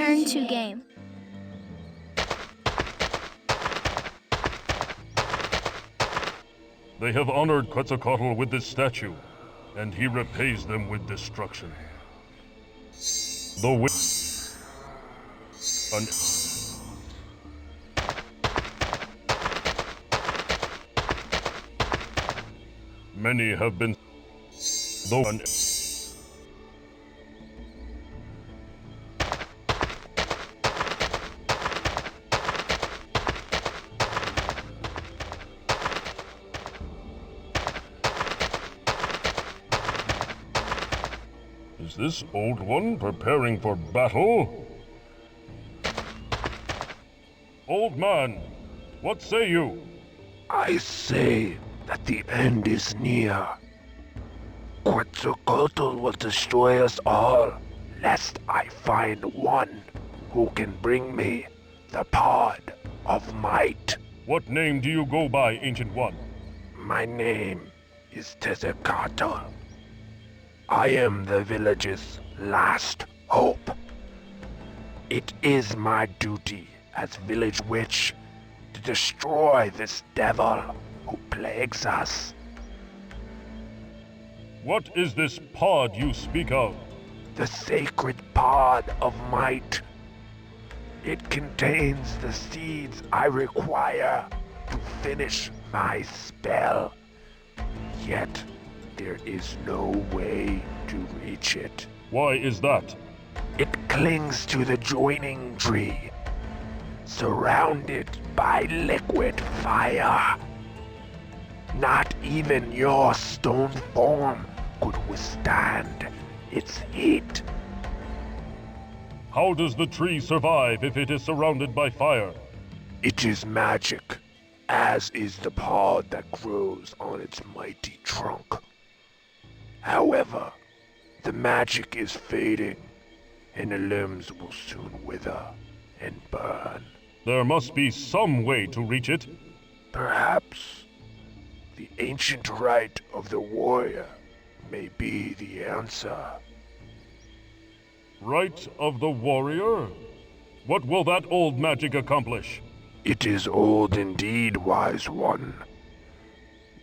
Turn to game. They have honored Quetzalcoatl with this statue, and he repays them with destruction. The many have been Is this old one preparing for battle? Old man, what say you? I say that the end is near. Quetzalcoatl will destroy us all, lest I find one who can bring me the pod of might. What name do you go by, Ancient One? My name is Tezcatl. I am the village's last hope. It is my duty as village witch to destroy this devil who plagues us. What is this pod you speak of? The sacred pod of might. It contains the seeds I require to finish my spell. Yet, there is no way to reach it. Why is that? It clings to the joining tree, surrounded by liquid fire. Not even your stone form could withstand its heat. How does the tree survive if it is surrounded by fire? It is magic, as is the pod that grows on its mighty trunk. However, the magic is fading, and the limbs will soon wither and burn. There must be some way to reach it. Perhaps the ancient rite of the warrior may be the answer. Rite of the warrior? What will that old magic accomplish? It is old indeed, wise one.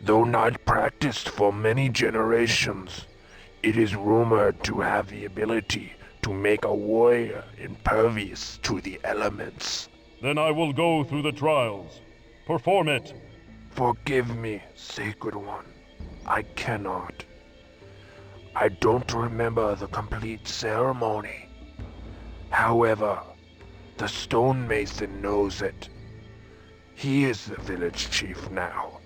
Though not practiced for many generations, it is rumored to have the ability to make a warrior impervious to the elements. Then I will go through the trials. Perform it. Forgive me, Sacred One. I cannot. I don't remember the complete ceremony. However, the stonemason knows it. He is the village chief now,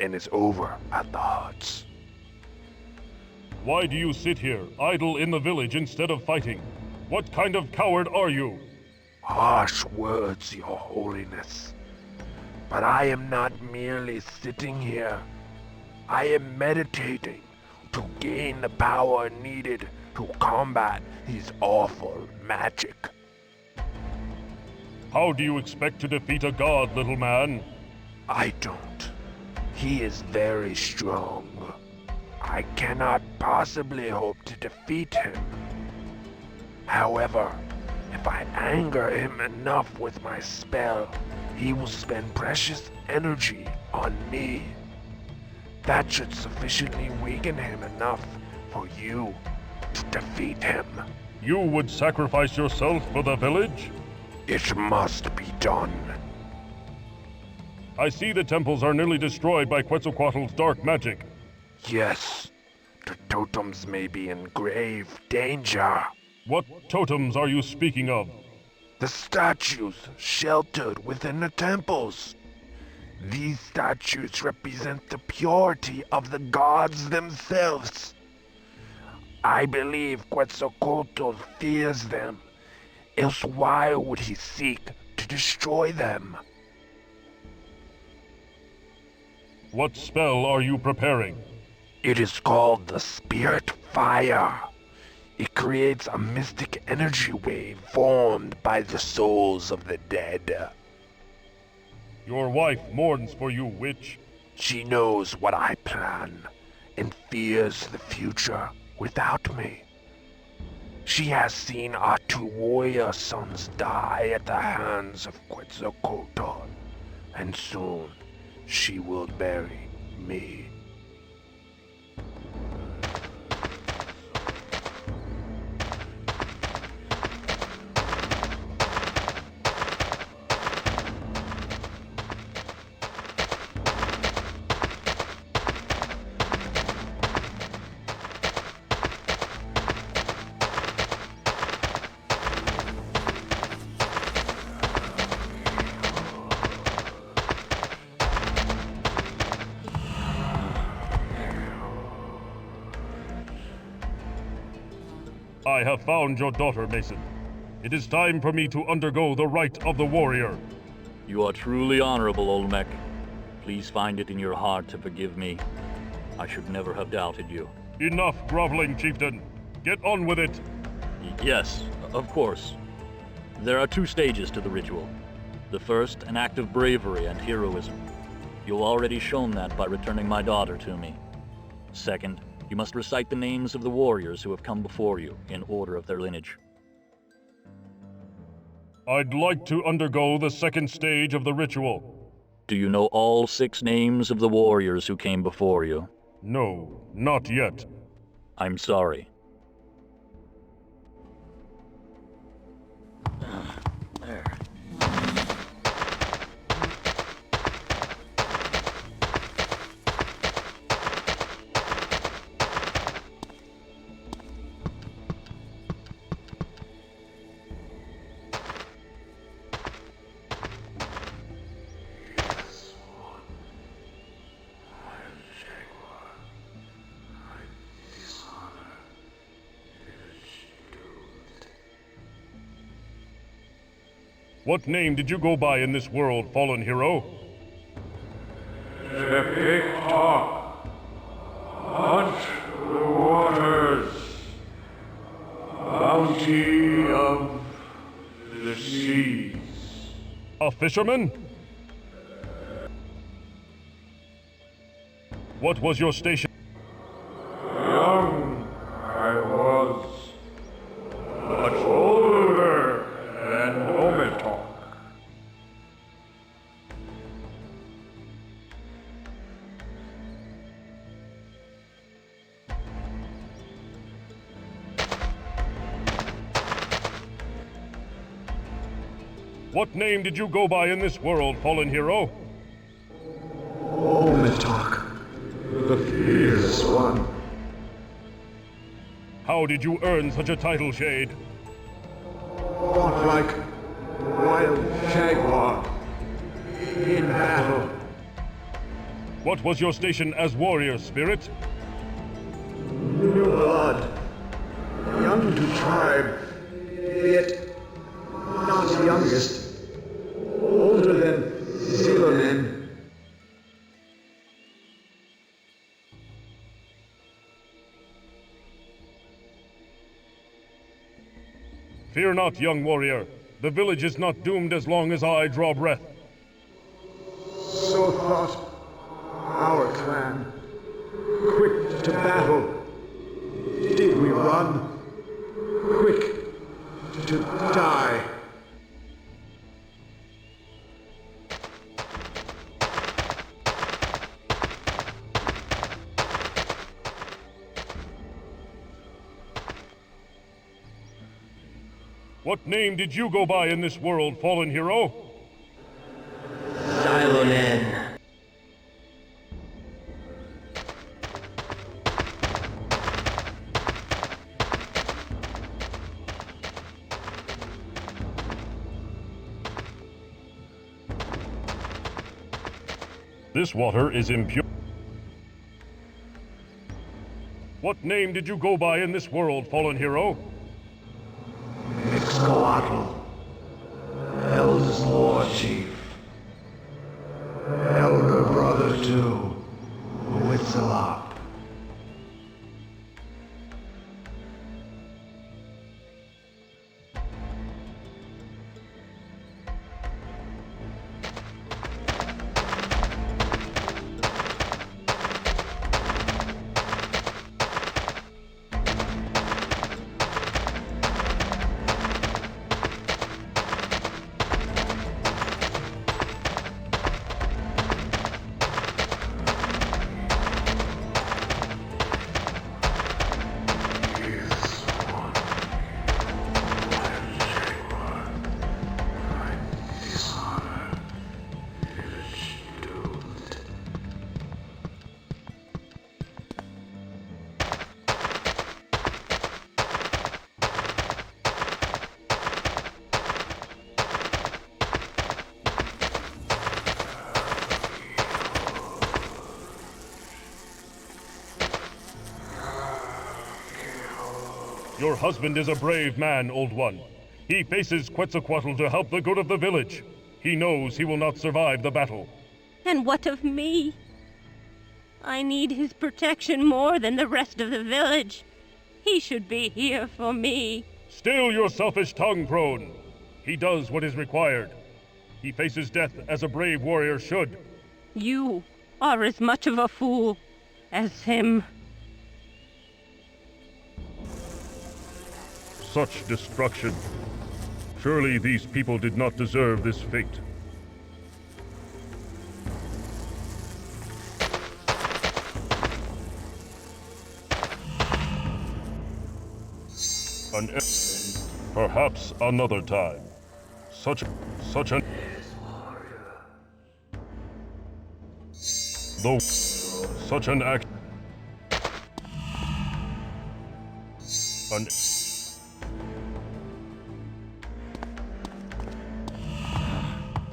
and is over at the huts. Why do you sit here, idle in the village instead of fighting? What kind of coward are you? Harsh words, Your Holiness. But I am not merely sitting here. I am meditating to gain the power needed to combat his awful magic. How do you expect to defeat a god, little man? I don't. He is very strong. I cannot possibly hope to defeat him. However, if I anger him enough with my spell, he will spend precious energy on me. That should sufficiently weaken him enough for you to defeat him. You would sacrifice yourself for the village? It must be done. I see the temples are nearly destroyed by Quetzalcoatl's dark magic. Yes, the totems may be in grave danger. What totems are you speaking of? The statues sheltered within the temples. These statues represent the purity of the gods themselves. I believe Quetzalcoatl fears them, else why would he seek to destroy them? What spell are you preparing? It is called the Spirit Fire. It creates a mystic energy wave formed by the souls of the dead. Your wife mourns for you, witch. She knows what I plan and fears the future without me. She has seen our 2 warrior sons die at the hands of Quetzalcoatl, and soon she will bury me. I have found your daughter, Mason. It is time for me to undergo the rite of the warrior. You are truly honorable, Olmec. Please find it in your heart to forgive me. I should never have doubted you. Enough groveling, chieftain. Get on with it. Yes, of course. There are 2 stages to the ritual. The first, an act of bravery and heroism. You've already shown that by returning my daughter to me. Second, you must recite the names of the warriors who have come before you, in order of their lineage. I'd like to undergo the second stage of the ritual. Do you know all 6 names of the warriors who came before you? No, not yet. I'm sorry. There. What name did you go by in this world, fallen hero? The Victor, hunt the waters, bounty of the seas. A fisherman? What was your station? Young I was, but older than Ometok. What name did you go by in this world, fallen hero? Ometok, the fierce one. How did you earn such a title, Shade? Fought like wild jaguar in battle. What was your station as warrior, Spirit? New blood, young to tribe, yet not youngest, older than Zilonen. Fear not, young warrior. The village is not doomed as long as I draw breath. So thought our clan. Quick to battle, did we run? Quick to die. What name did you go by in this world, fallen hero? Zilonen. This water is impure. What name did you go by in this world, fallen hero? Mixcoatl, eldest war chief, elder brother to Huitzilop. Your husband is a brave man, Old One. He faces Quetzalcoatl to help the good of the village. He knows he will not survive the battle. And what of me? I need his protection more than the rest of the village. He should be here for me. Still your selfish tongue, Prone. He does what is required. He faces death as a brave warrior should. You are as much of a fool as him. Such destruction. Surely these people did not deserve this fate. Perhaps another time. Such an... Though such an act...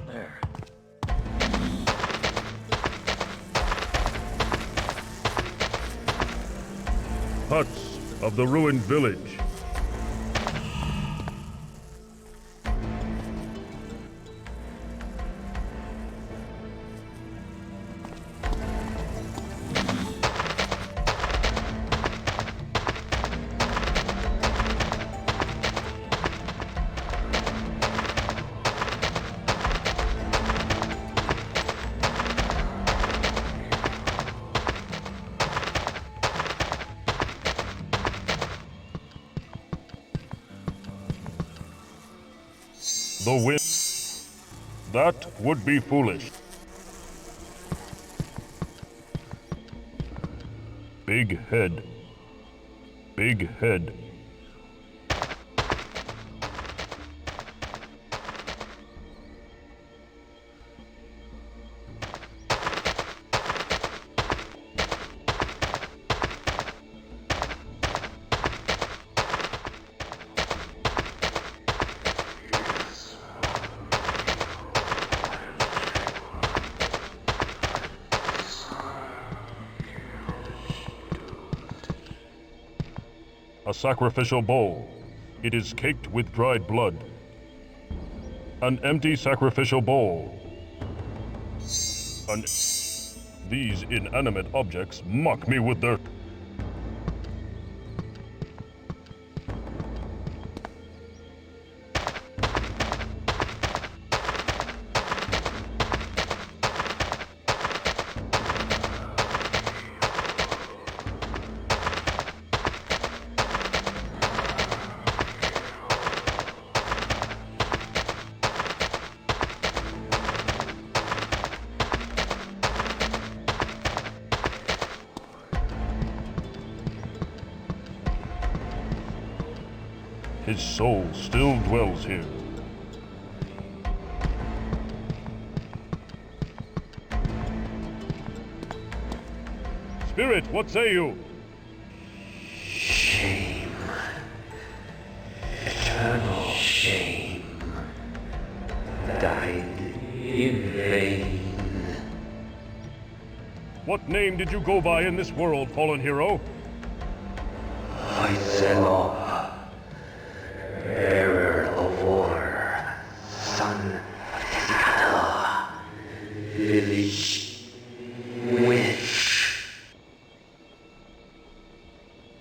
There. Huts of the ruined village. The wind. That would be foolish. Big head. Big head. A sacrificial bowl. It is caked with dried blood. An empty sacrificial bowl. These inanimate objects mock me with their... His soul still dwells here. Spirit, what say you? Shame. Eternal shame. Died in vain. What name did you go by in this world, fallen hero? Vicelor. Bearer of war. Son of Tecatl. Village witch.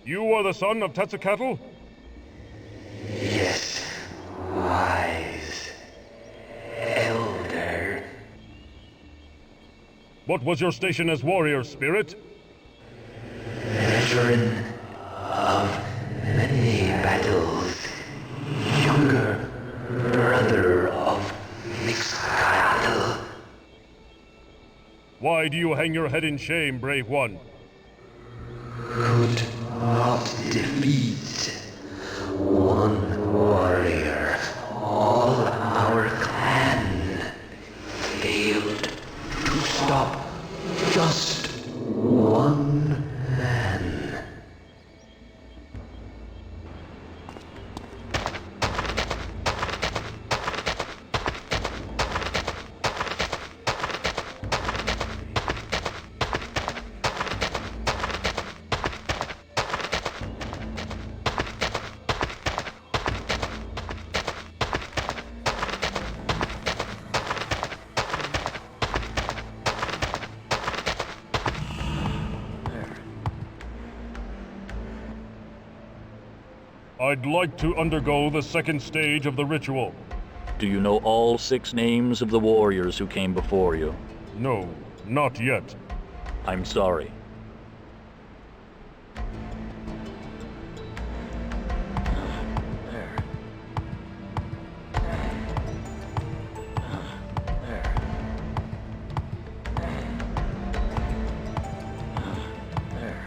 You are the son of Tetzalcoatl? Yes, wise elder. What was your station as warrior, Spirit? Veteran of many battles. Younger brother of Mixcatl. Why do you hang your head in shame, brave one? Could not defeat one warrior. All our clan failed to stop just one man. I'd like to undergo the second stage of the ritual. Do you know all 6 names of the warriors who came before you? No, not yet. I'm sorry. There. There. There.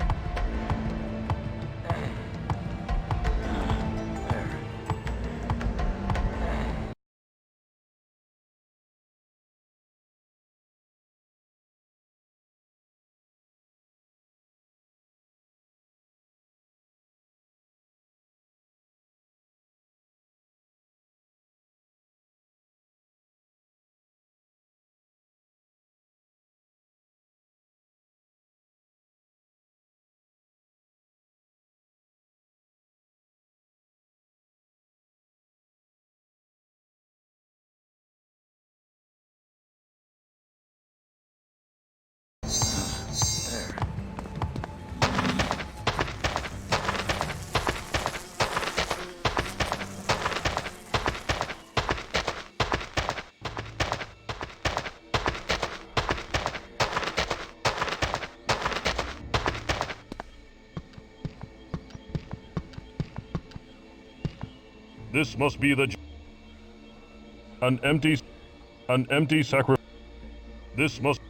This must be the... An empty sacrifice. This must...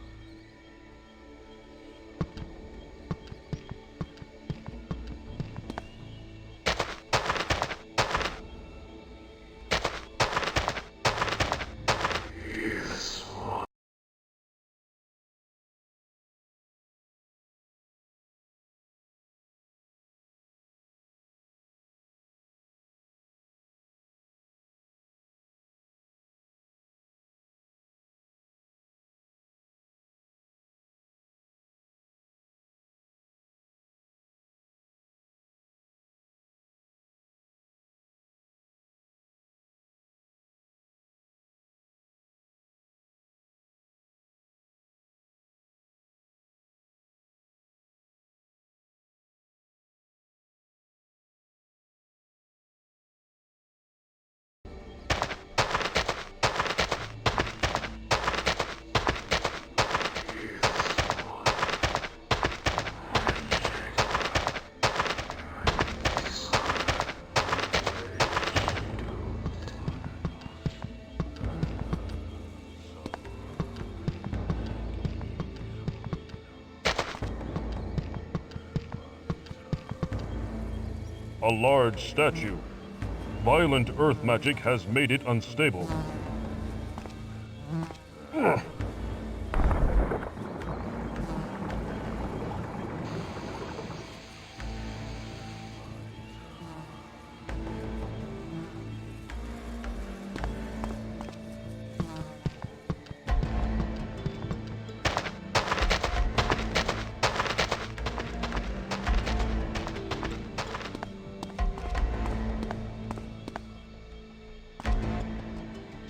A large statue. Violent earth magic has made it unstable.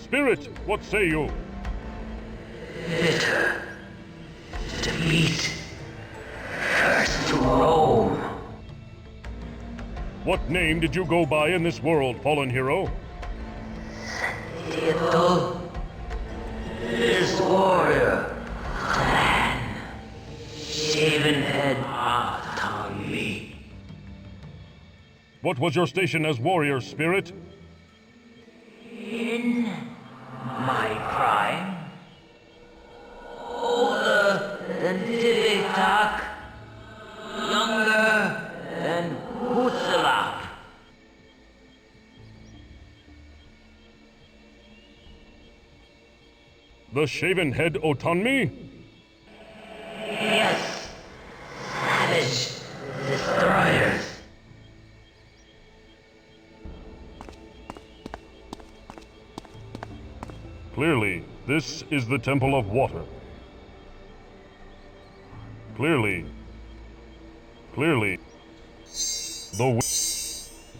Spirit, what say you? Bitter. Defeat. First to Rome. What name did you go by in this world, fallen hero? Sanitarium. This warrior. Clan. Shaven head autonomy. What was your station as warrior, Spirit? In my prime. Older than Tivitak. Younger than Hutsalap. The shaven head Otanmi? Yes. Savage destroyers. Clearly, this is the Temple of Water. Clearly.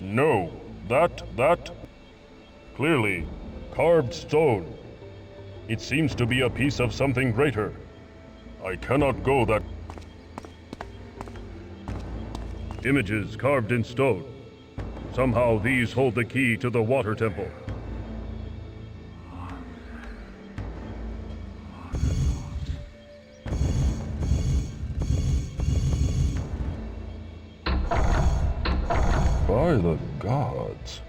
No, that. Clearly, carved stone. It seems to be a piece of something greater. I cannot go that... Images carved in stone. Somehow these hold the key to the water temple. By the gods.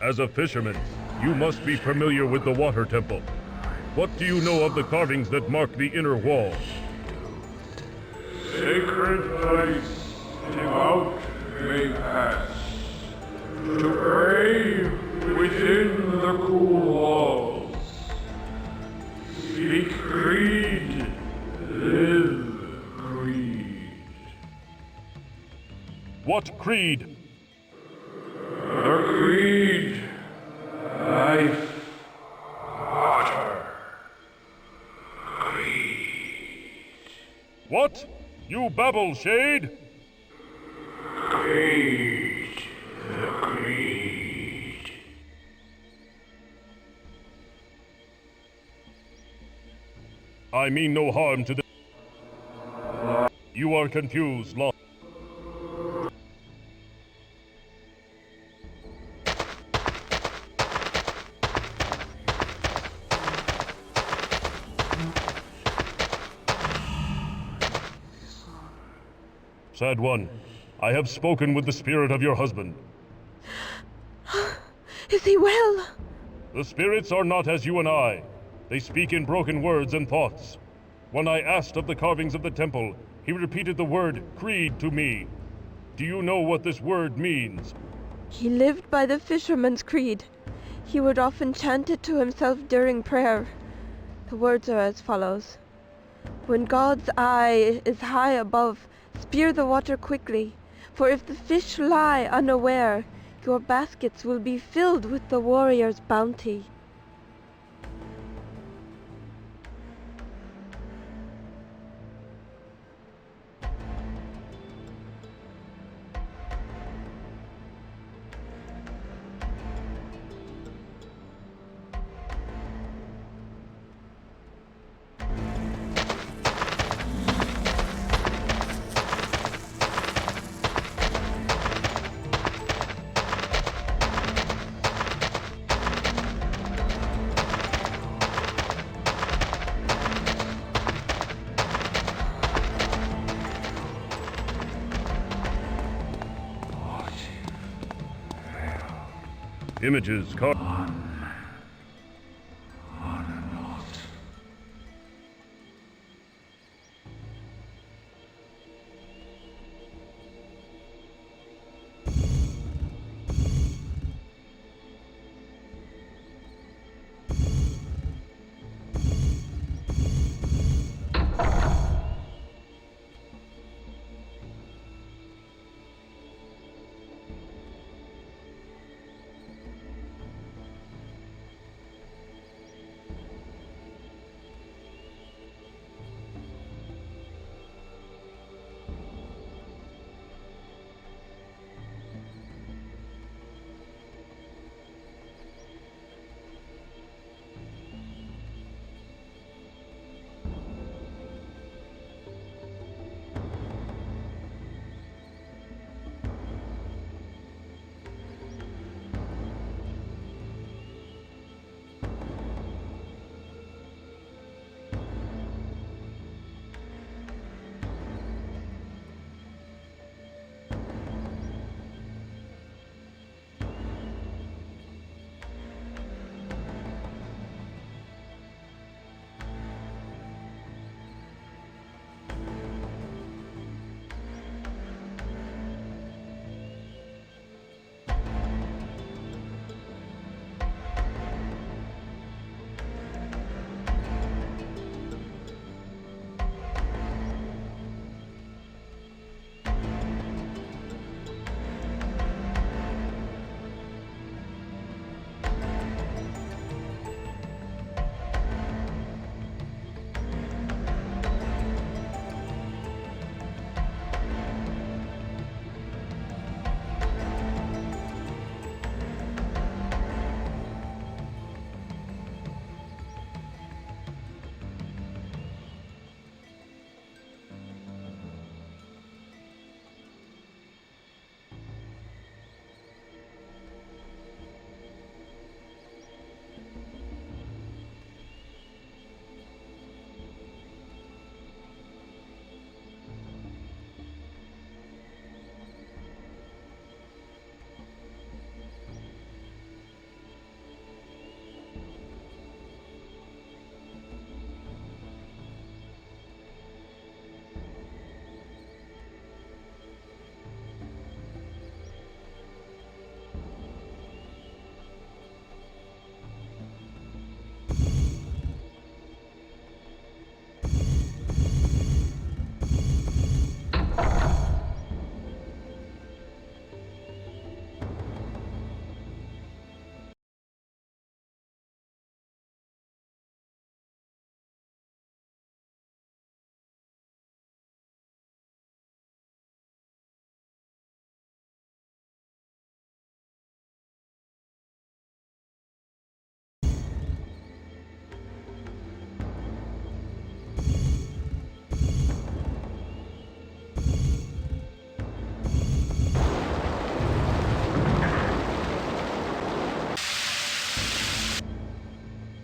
As a fisherman, you must be familiar with the water temple. What do you know of the carvings that mark the inner wall? Sacred place, devout may pass. To pray within the cool walls. Speak creed, live creed. What creed? The creed, life, water, creed. What? You babble, Shade! Creed, the creed. I mean no harm to the... You are confused, Law. Sad one, I have spoken with the spirit of your husband. Is he well? The spirits are not as you and I. They speak in broken words and thoughts. When I asked of the carvings of the temple, he repeated the word creed to me. Do you know what this word means? He lived by the fisherman's creed. He would often chant it to himself during prayer. The words are as follows. When God's eye is high above, spear the water quickly, for if the fish lie unaware, your baskets will be filled with the warrior's bounty. Images,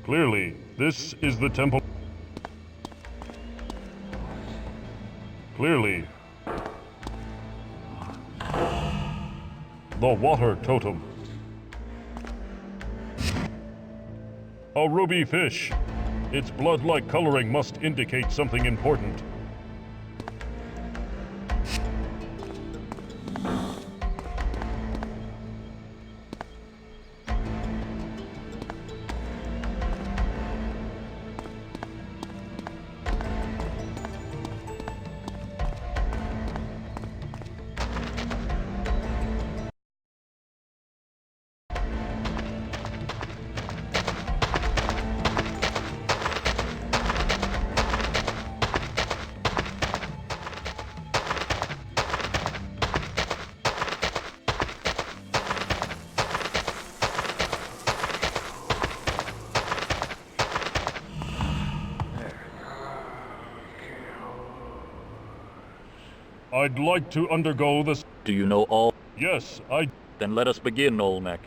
Clearly, this is the temple. Clearly, the water totem. A ruby fish. Its blood-like coloring must indicate something important. I'd like to undergo this. Do you know all? Yes, I... Then let us begin, Olmec.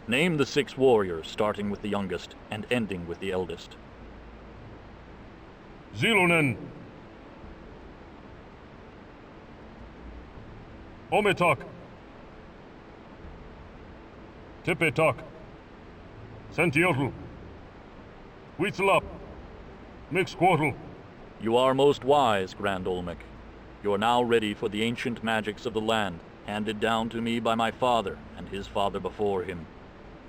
Name the 6 warriors, starting with the youngest and ending with the eldest. Zilunen. Ometak. Tipetak. Sentiotl. Huitzlap. Mixquartl. You are most wise, Grand Olmec. You are now ready for the ancient magics of the land, handed down to me by my father and his father before him.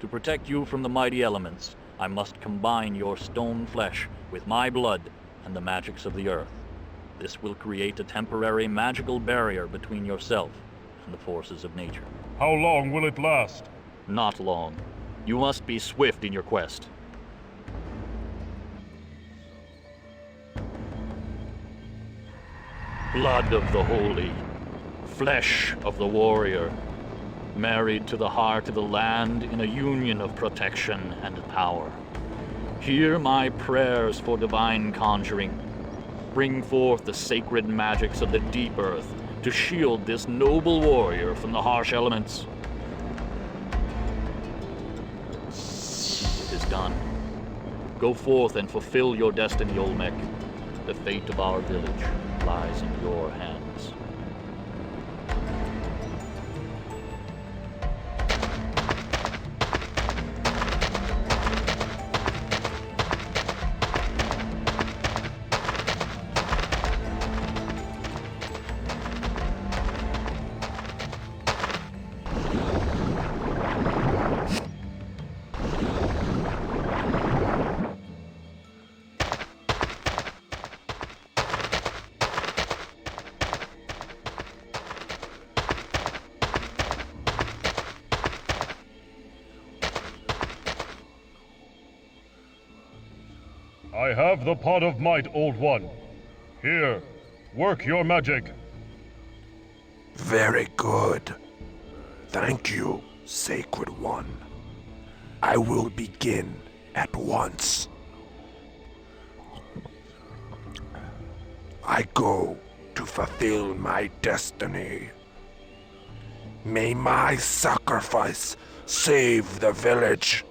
To protect you from the mighty elements, I must combine your stone flesh with my blood and the magics of the earth. This will create a temporary magical barrier between yourself and the forces of nature. How long will it last? Not long. You must be swift in your quest. Blood of the holy, flesh of the warrior, married to the heart of the land in a union of protection and power. Hear my prayers for divine conjuring. Bring forth the sacred magics of the deep earth to shield this noble warrior from the harsh elements. It is done. Go forth and fulfill your destiny, Olmec. The fate of our village lies in your hands. I have the pot of might, Old One. Here, work your magic. Very good. Thank you, Sacred One. I will begin at once. I go to fulfill my destiny. May my sacrifice save the village.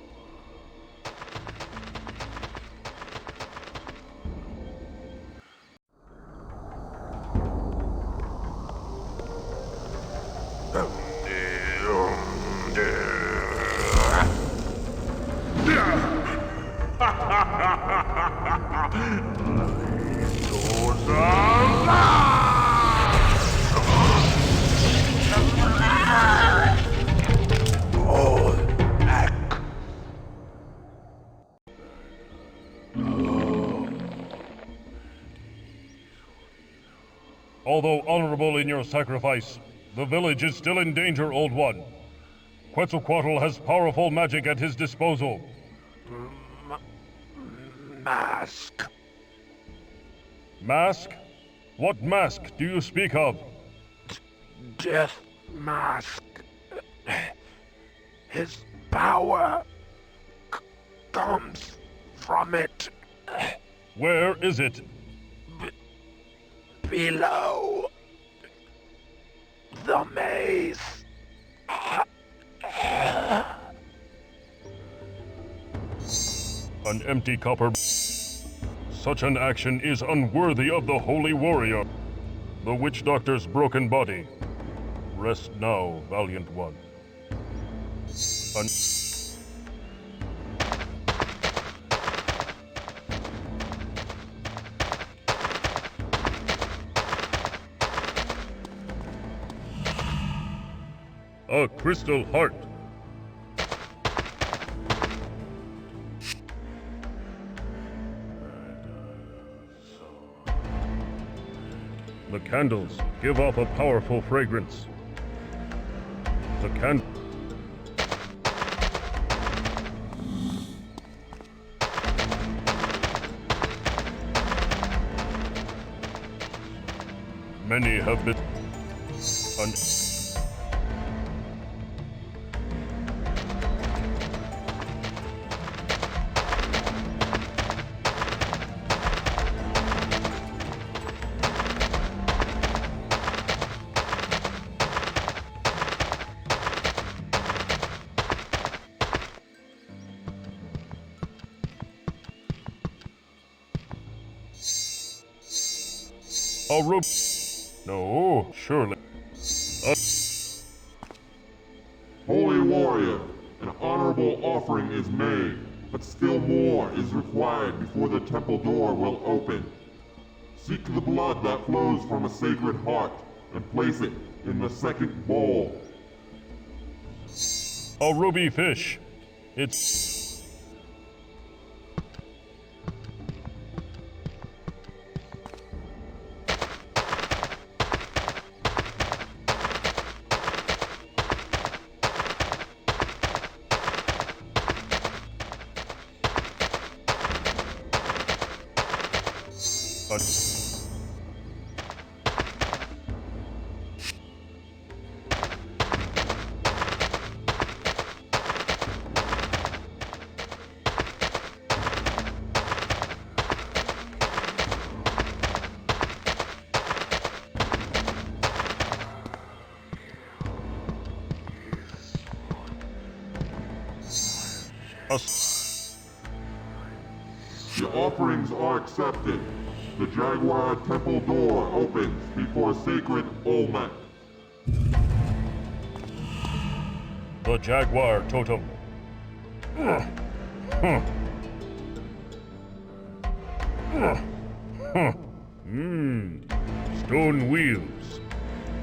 Although honorable in your sacrifice, the village is still in danger, Old One. Quetzalcoatl has powerful magic at his disposal. Mask. Mask? What mask do you speak of? Death Mask. His power comes from it. Where is it? Below the maze. A An empty copper. Such an action is unworthy of the holy warrior. The witch doctor's broken body. Rest now, valiant one. A crystal heart. The candles give off a powerful fragrance. The Many have been a rope. No, surely. Holy warrior, an honorable offering is made, but still more is required before the temple door will open. Seek the blood that flows from a sacred heart and place it in the second bowl. A ruby fish. It's... The offerings are accepted. The Jaguar temple door opens before sacred Olmec. The Jaguar totem. Stone wheels.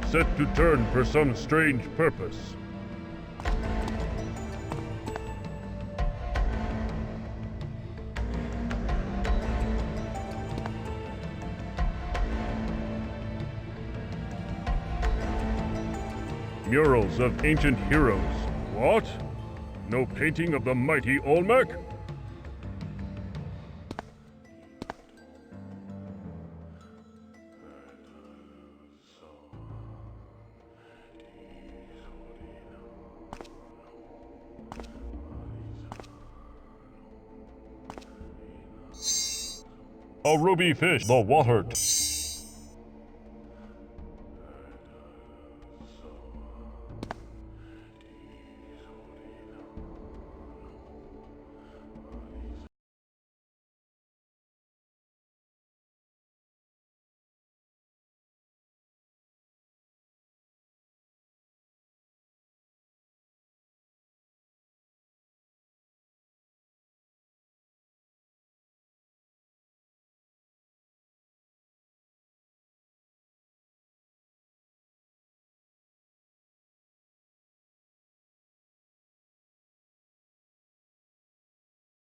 Set to turn for some strange purpose. Murals of ancient heroes. What? No painting of the mighty Olmec? A ruby fish. The water.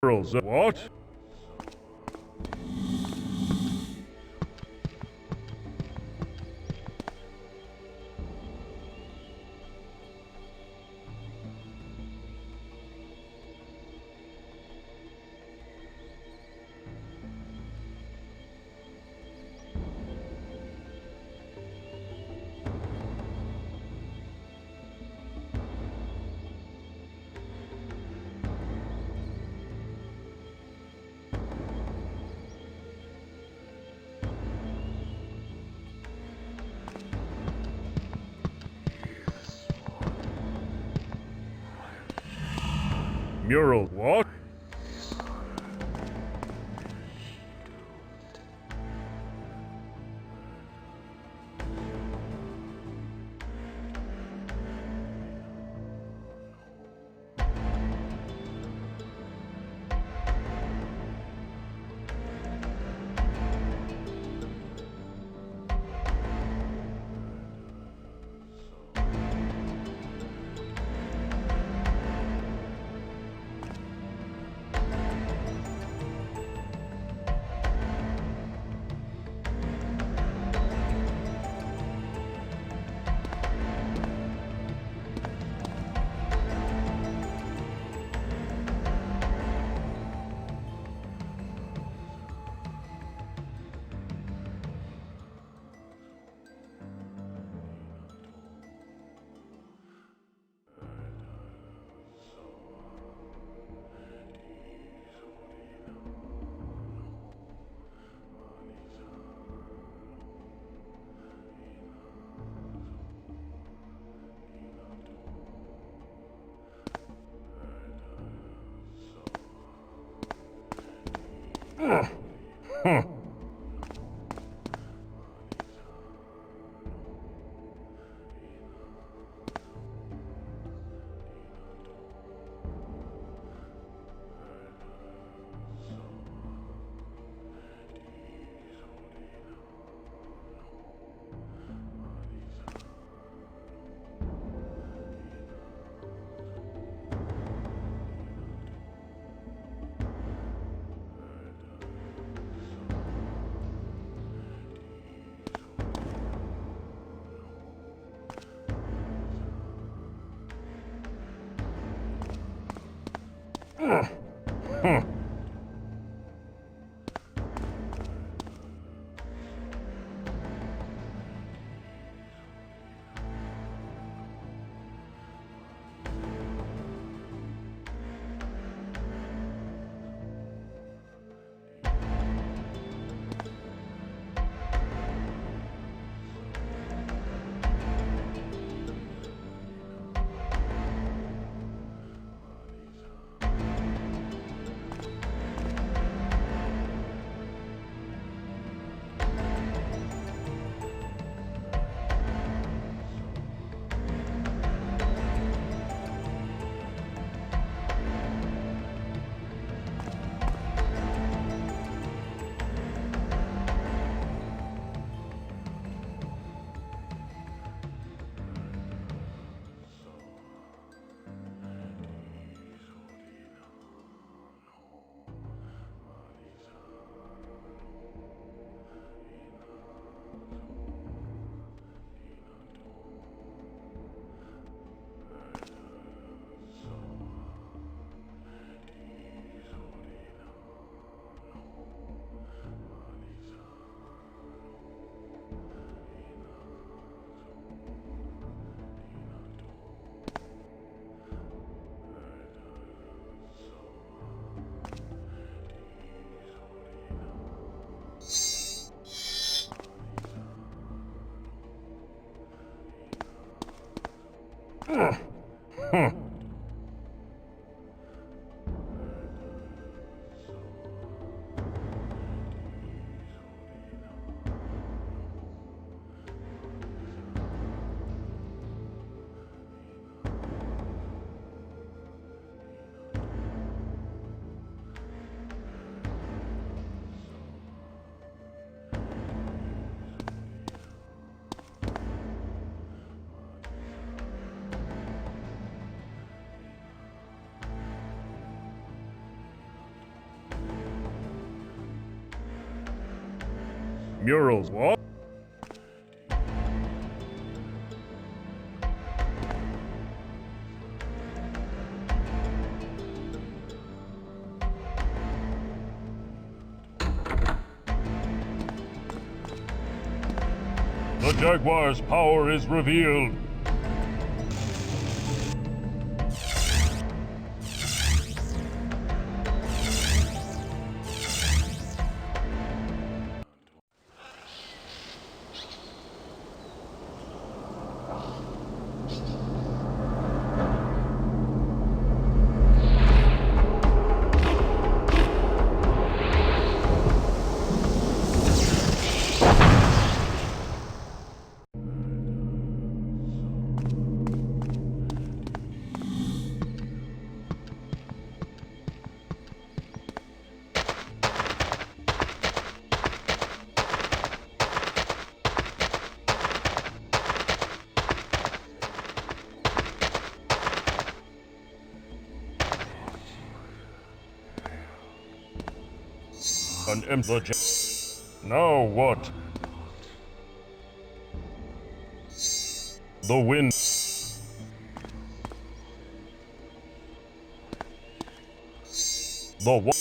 What? Mural. What? Murals, what? The Jaguar's power is revealed. An empty. Now what? The wind. The what?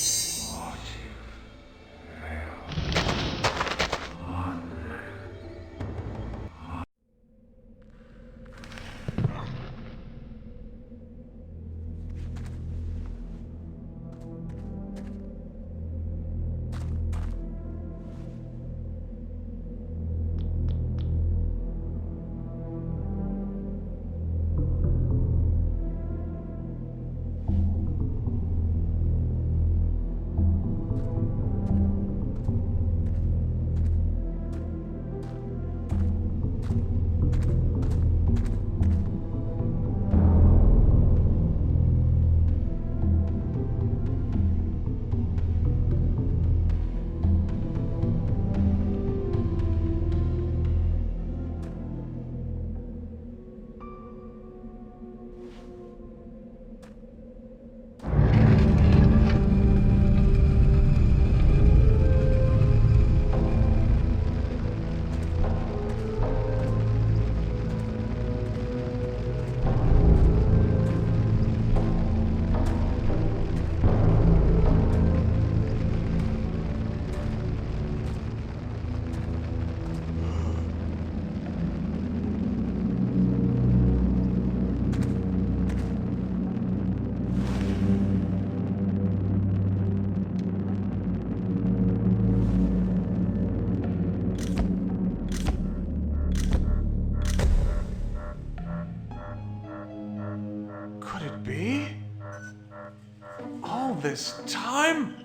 this time?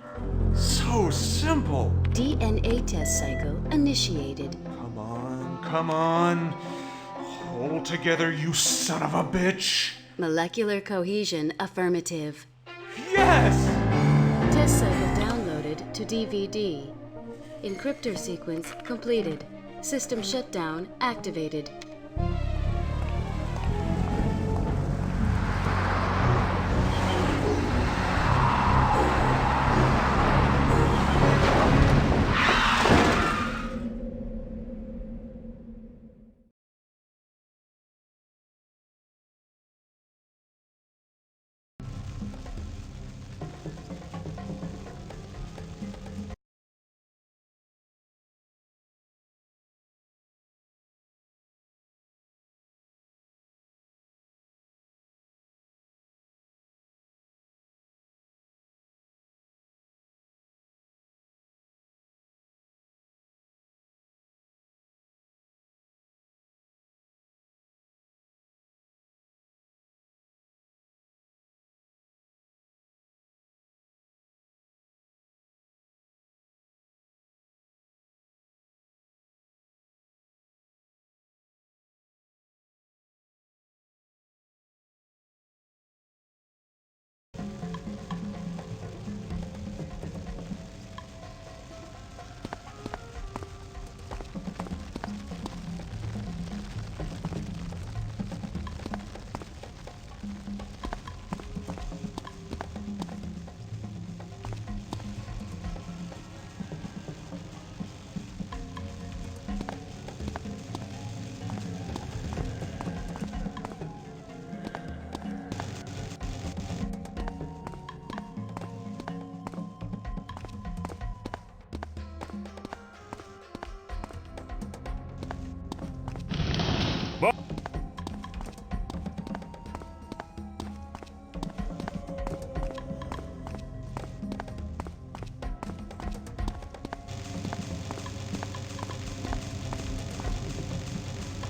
So simple. DNA test cycle initiated. Come on, come on. Hold together, you son of a bitch. Molecular cohesion affirmative. Yes! Test cycle downloaded to DVD. Encryptor sequence completed. System shutdown activated.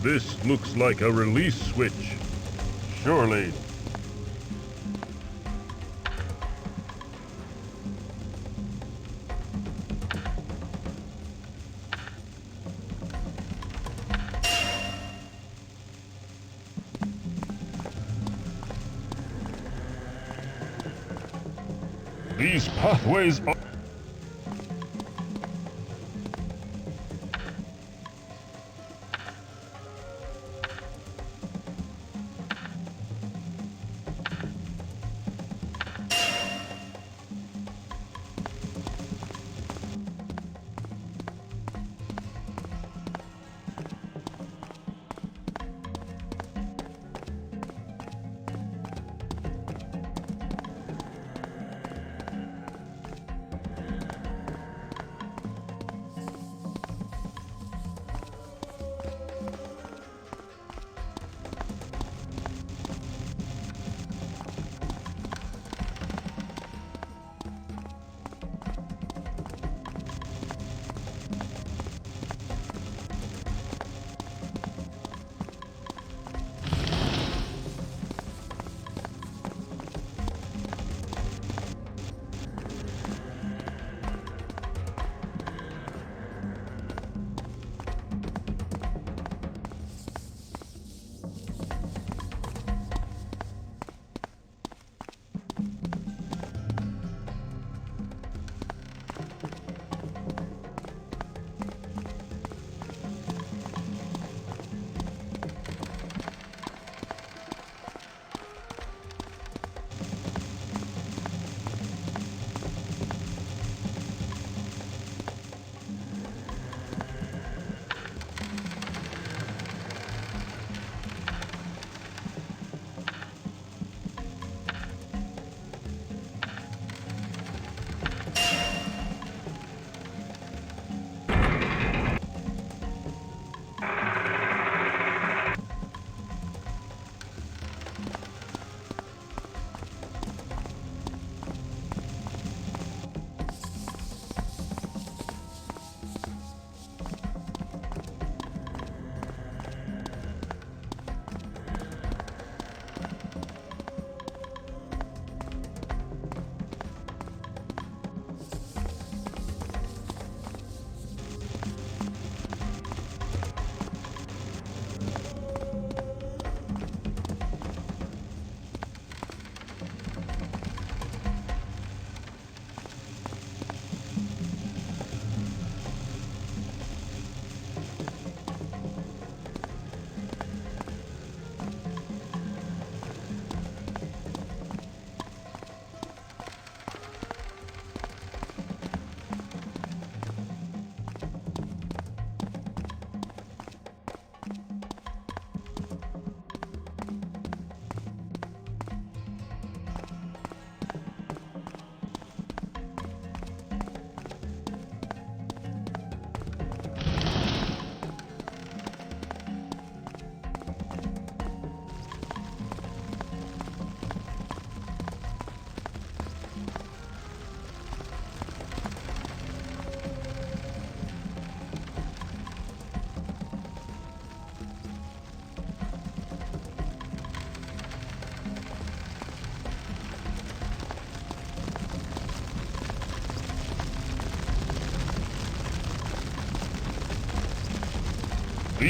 This looks like a release switch. Surely. These pathways are...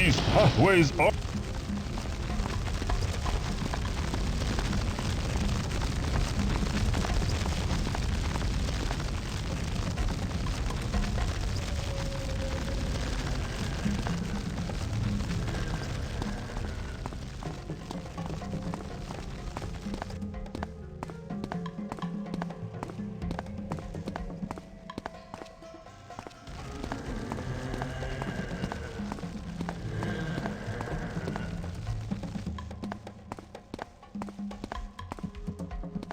These pathways are...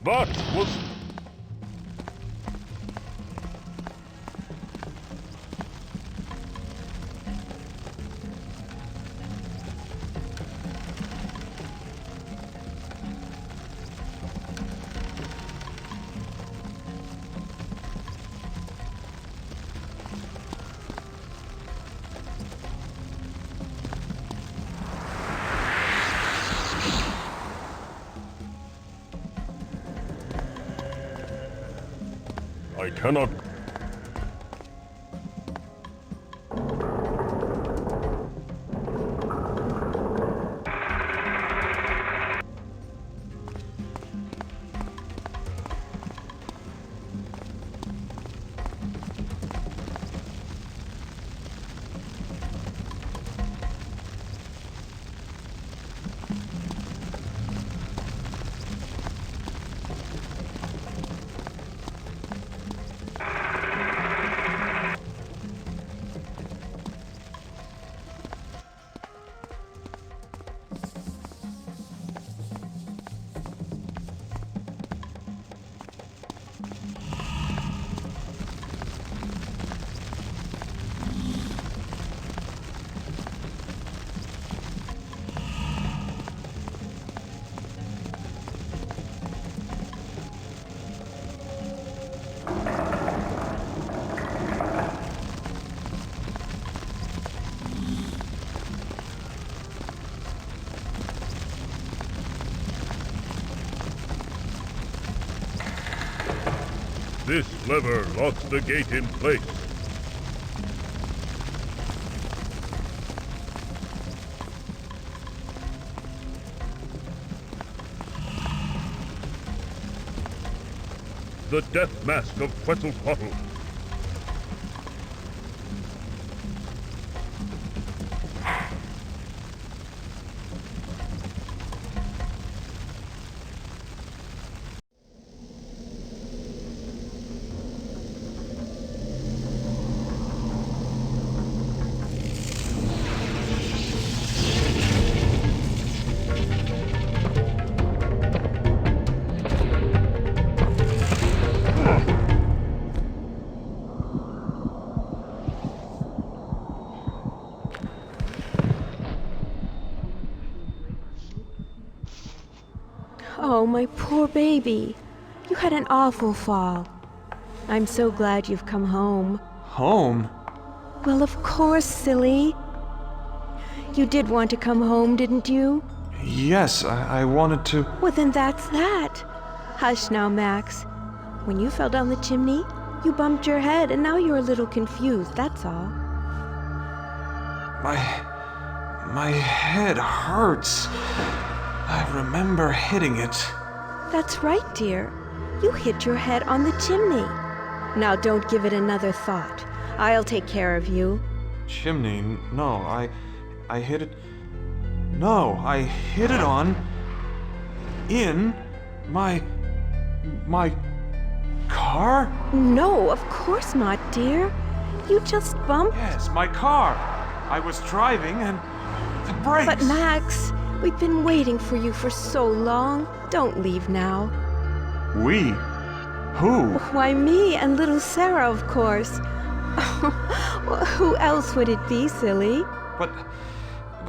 That was... I cannot... This lever locks the gate in place. The death mask of Quetzalcoatl. Oh, my poor baby. You had an awful fall. I'm so glad you've come home. Home? Well, of course, silly. You did want to come home, didn't you? Yes, I wanted to... Well, then that's that. Hush now, Max. When you fell down the chimney, you bumped your head, and now you're a little confused, that's all. My head hurts. I remember hitting it. That's right, dear. You hit your head on the chimney. Now don't give it another thought. I'll take care of you. Chimney? No, I hit it... No, I hit it on... in... my car? No, of course not, dear. You just bumped... Yes, my car. I was driving and... the brakes... But Max, we've been waiting for you for so long. Don't leave now. We? Who? Why, me and little Sarah, of course. Well, who else would it be, silly? But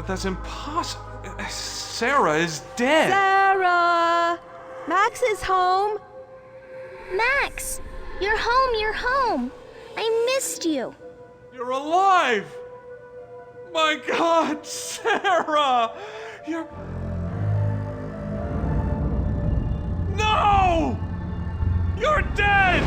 that's impossible. Sarah is dead. Sarah! Max is home. Max, you're home, you're home. I missed you. You're alive! My God, Sarah! You're... No! You're dead!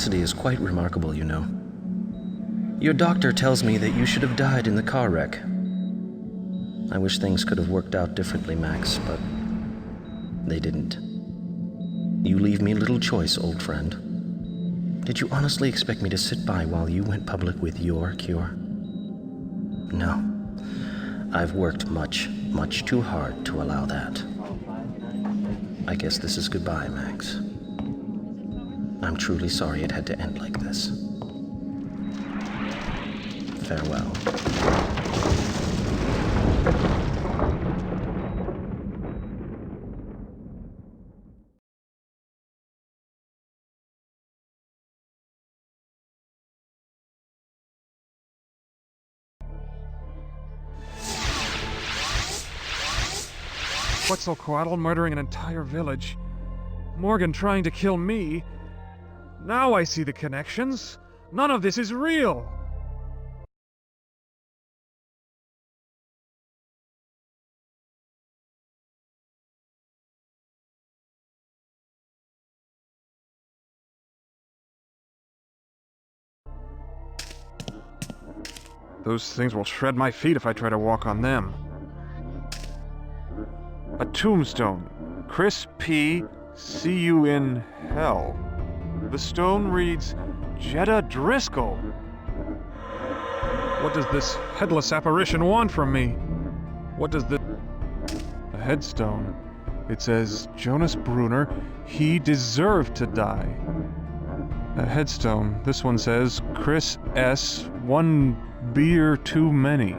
tenacity is quite remarkable, you know. Your doctor tells me that you should have died in the car wreck. I wish things could have worked out differently, Max, but they didn't. You leave me little choice, old friend. Did you honestly expect me to sit by while you went public with your cure? No. I've worked much, much too hard to allow that. I guess this is goodbye, Max. I'm truly sorry it had to end like this. Farewell. Quetzalcoatl murdering an entire village. Morgan trying to kill me. Now I see the connections. None of this is real. Those things will shred my feet if I try to walk on them. A tombstone. Chris P. See you in hell. The stone reads, Jetta Driscoll. What does this headless apparition want from me? What does the... A headstone. It says, Jonas Brunner, he deserved to die. A headstone. This one says, Chris S., one beer too many.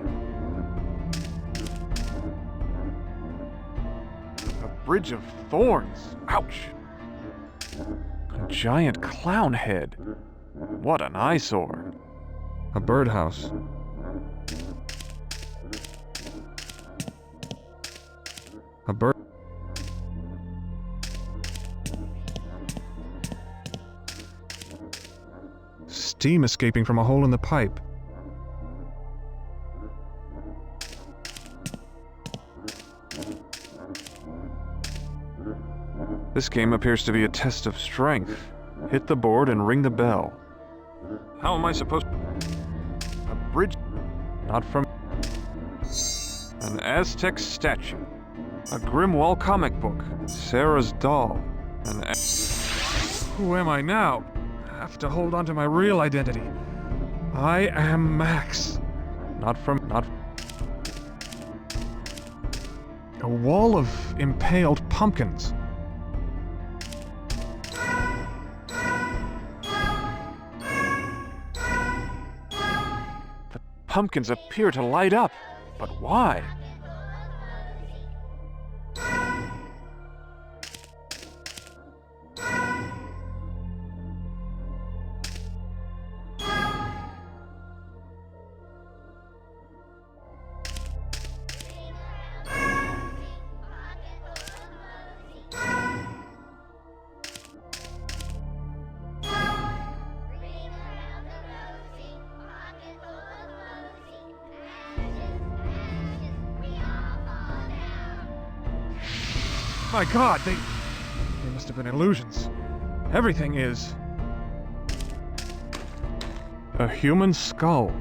Bridge of Thorns. Ouch. A giant clown head. What an eyesore. A birdhouse. A bird. Steam escaping from a hole in the pipe. This game appears to be a test of strength. Hit the board and ring the bell. How am I supposed to... A bridge... Not from... An Aztec statue. A Grimwall comic book. Sarah's doll. Who am I now? I have to hold on to my real identity. I am Max. Not... A wall of impaled pumpkins. Pumpkins appear to light up, but why? My God, they must have been illusions. Everything is... a human skull.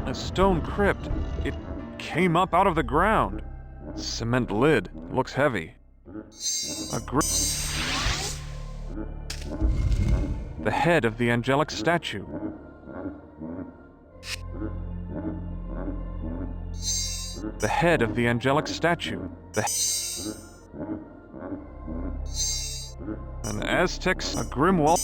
A stone crypt. It came up out of the ground. Cement lid. Looks heavy. The head of the angelic statue. The head of the angelic statue. An Aztec, a Grimwall,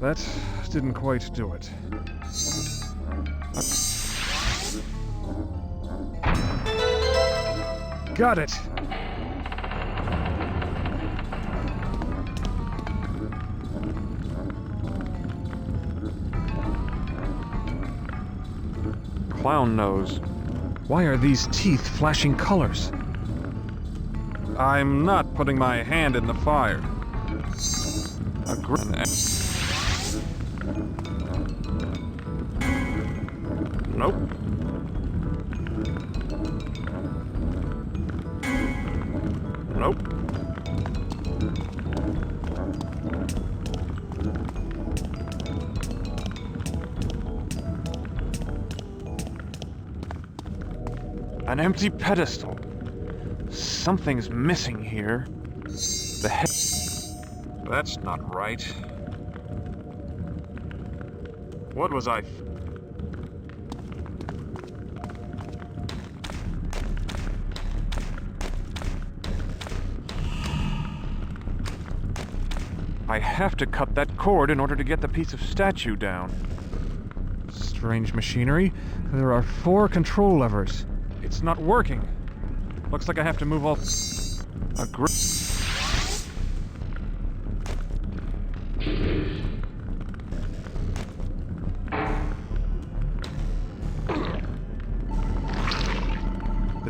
That didn't quite do it. Got it! clown nose. Why are these teeth flashing colors? I'm not putting my hand in the fire. Nope. Nope. An empty pedestal. Something's missing here. The head. That's not right. What was I? I have to cut that cord in order to get the piece of statue down. Strange machinery. There are 4 control levers. It's not working. Looks like I have to move all... The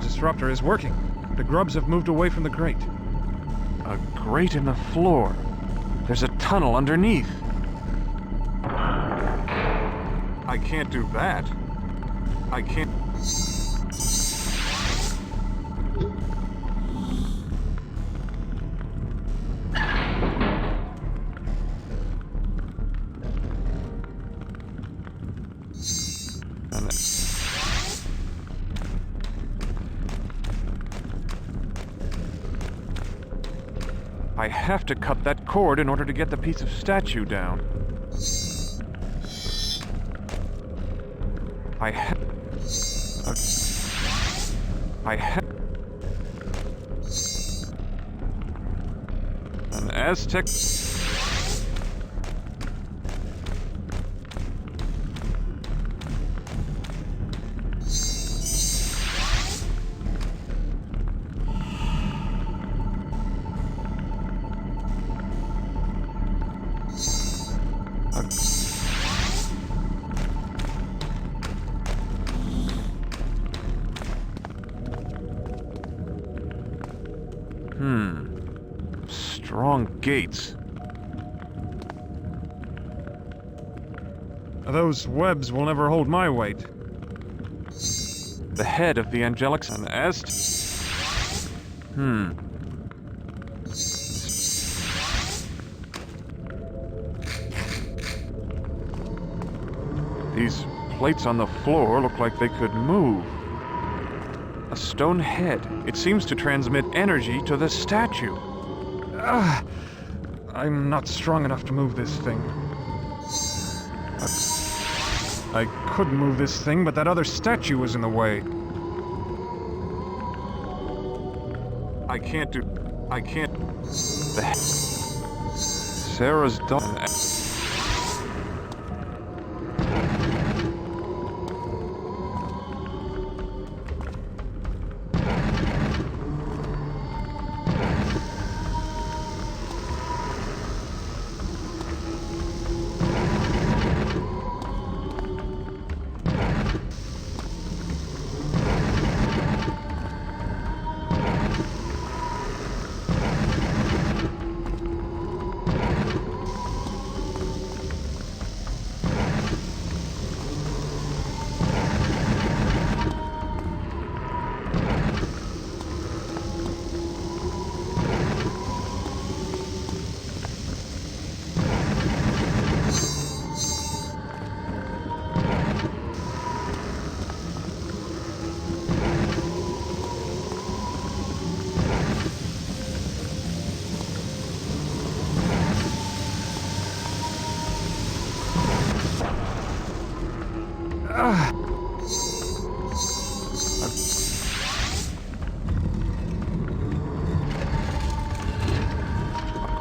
disruptor is working. The grubs have moved away from the grate. A grate in the floor. There's a tunnel underneath. I can't do that. I can't... I have to cut that cord in order to get the piece of statue down. I have... An Aztec... Strong gates. Those webs will never hold my weight. The head of the angelic and These plates on the floor look like they could move. A stone head. It seems to transmit energy to the statue. I'm not strong enough to move this thing. I could move this thing, but that other statue was in the way. I can't. Sarah's done.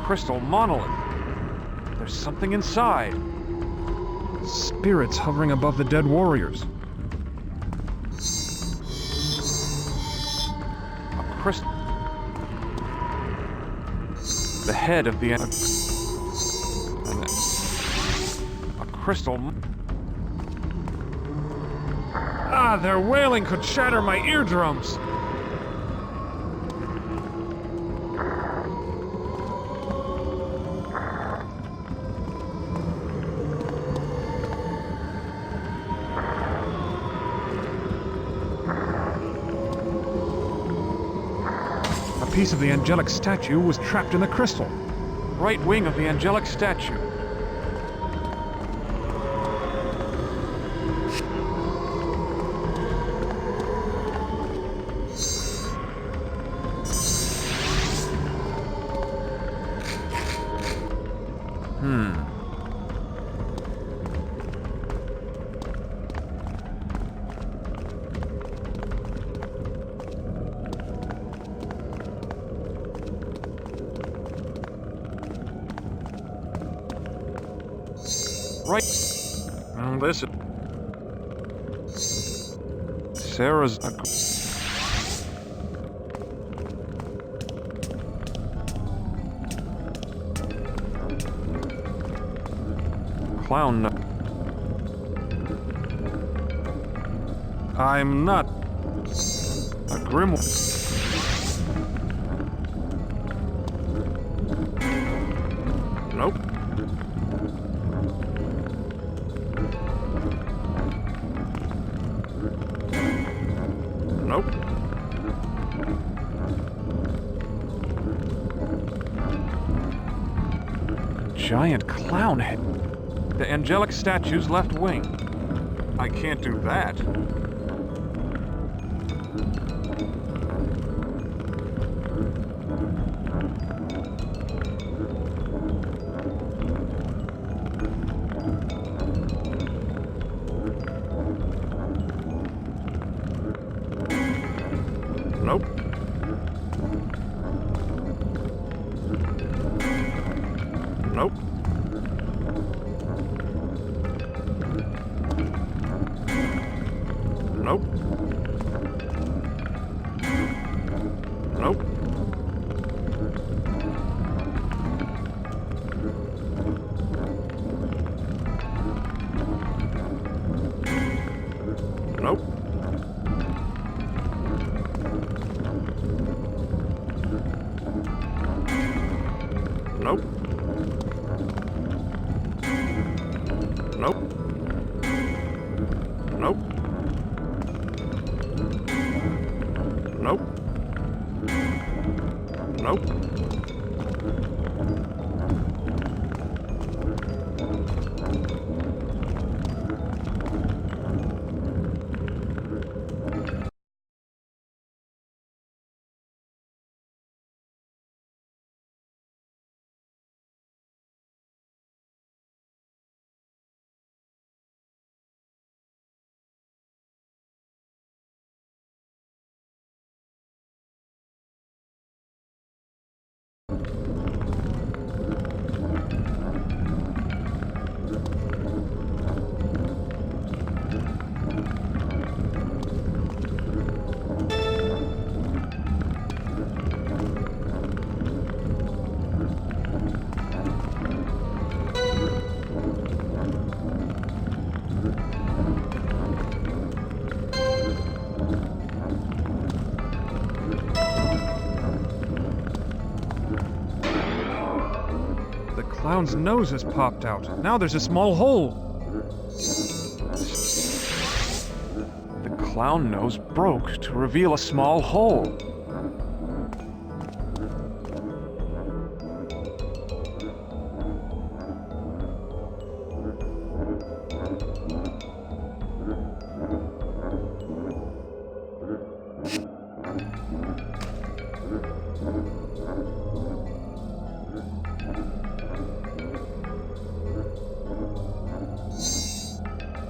Crystal monolith. There's something inside. Spirits hovering above the dead warriors. A crystal. The head of the... A crystal... Ah, their wailing could shatter my eardrums. A piece of the angelic statue was trapped in the crystal. Right wing of the angelic statue. Right. Well, this is... Sarah's... Clown... I'm not... a grimoire. Nope. Nope. Giant clown head. The angelic statue's left wing. I can't do that. Nope. Nope. Nope. Nope. Nope. Nope. Nope. Nope. Nope. Nope. The clown's nose has popped out. Now there's a small hole. The clown nose broke to reveal a small hole.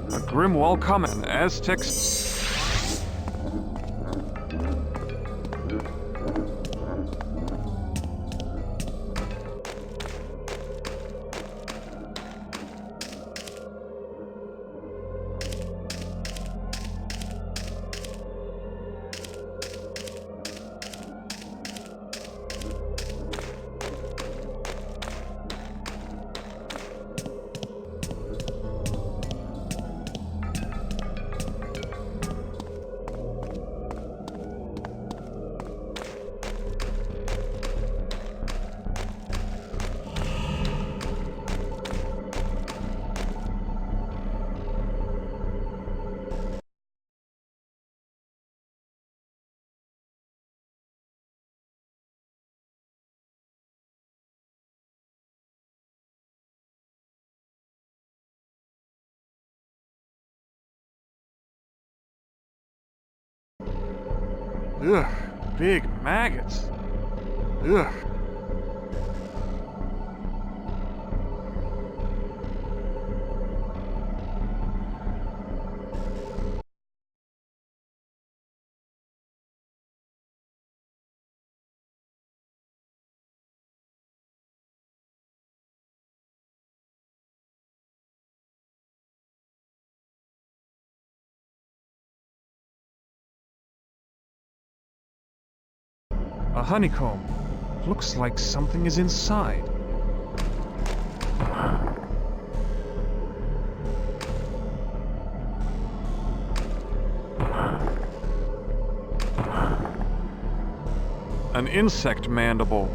A Grimwall comet, Aztecs. Ugh, big maggots. Ugh. A honeycomb. Looks like something is inside. An insect mandible.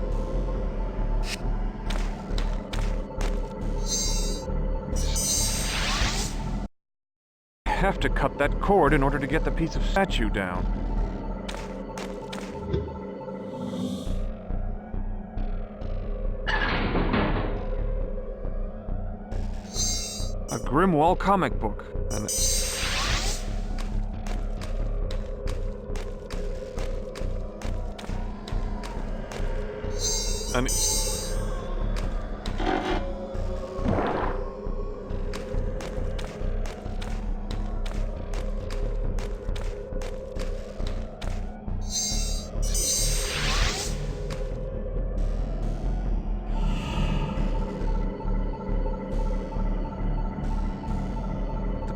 I have to cut that cord in order to get the piece of statue down. A Grimwall comic book. An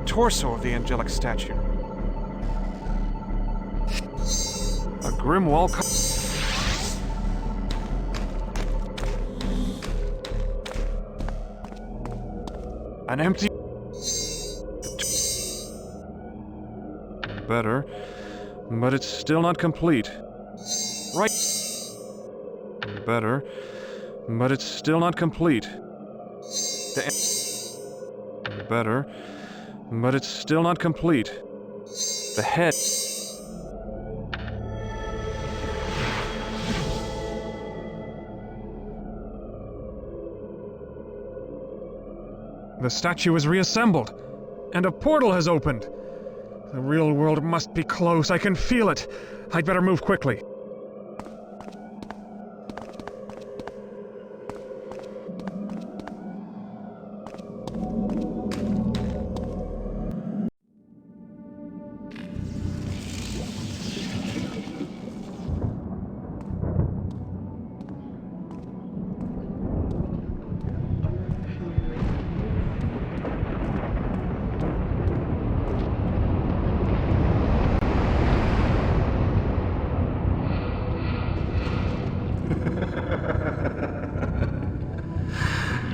torso of the angelic statue. A Grimwall an empty... Better, but it's still not complete. Right. Better, but it's still not complete. Better, but it's still not complete. The head... The statue is reassembled, and a portal has opened. The real world must be close. I can feel it. I'd better move quickly.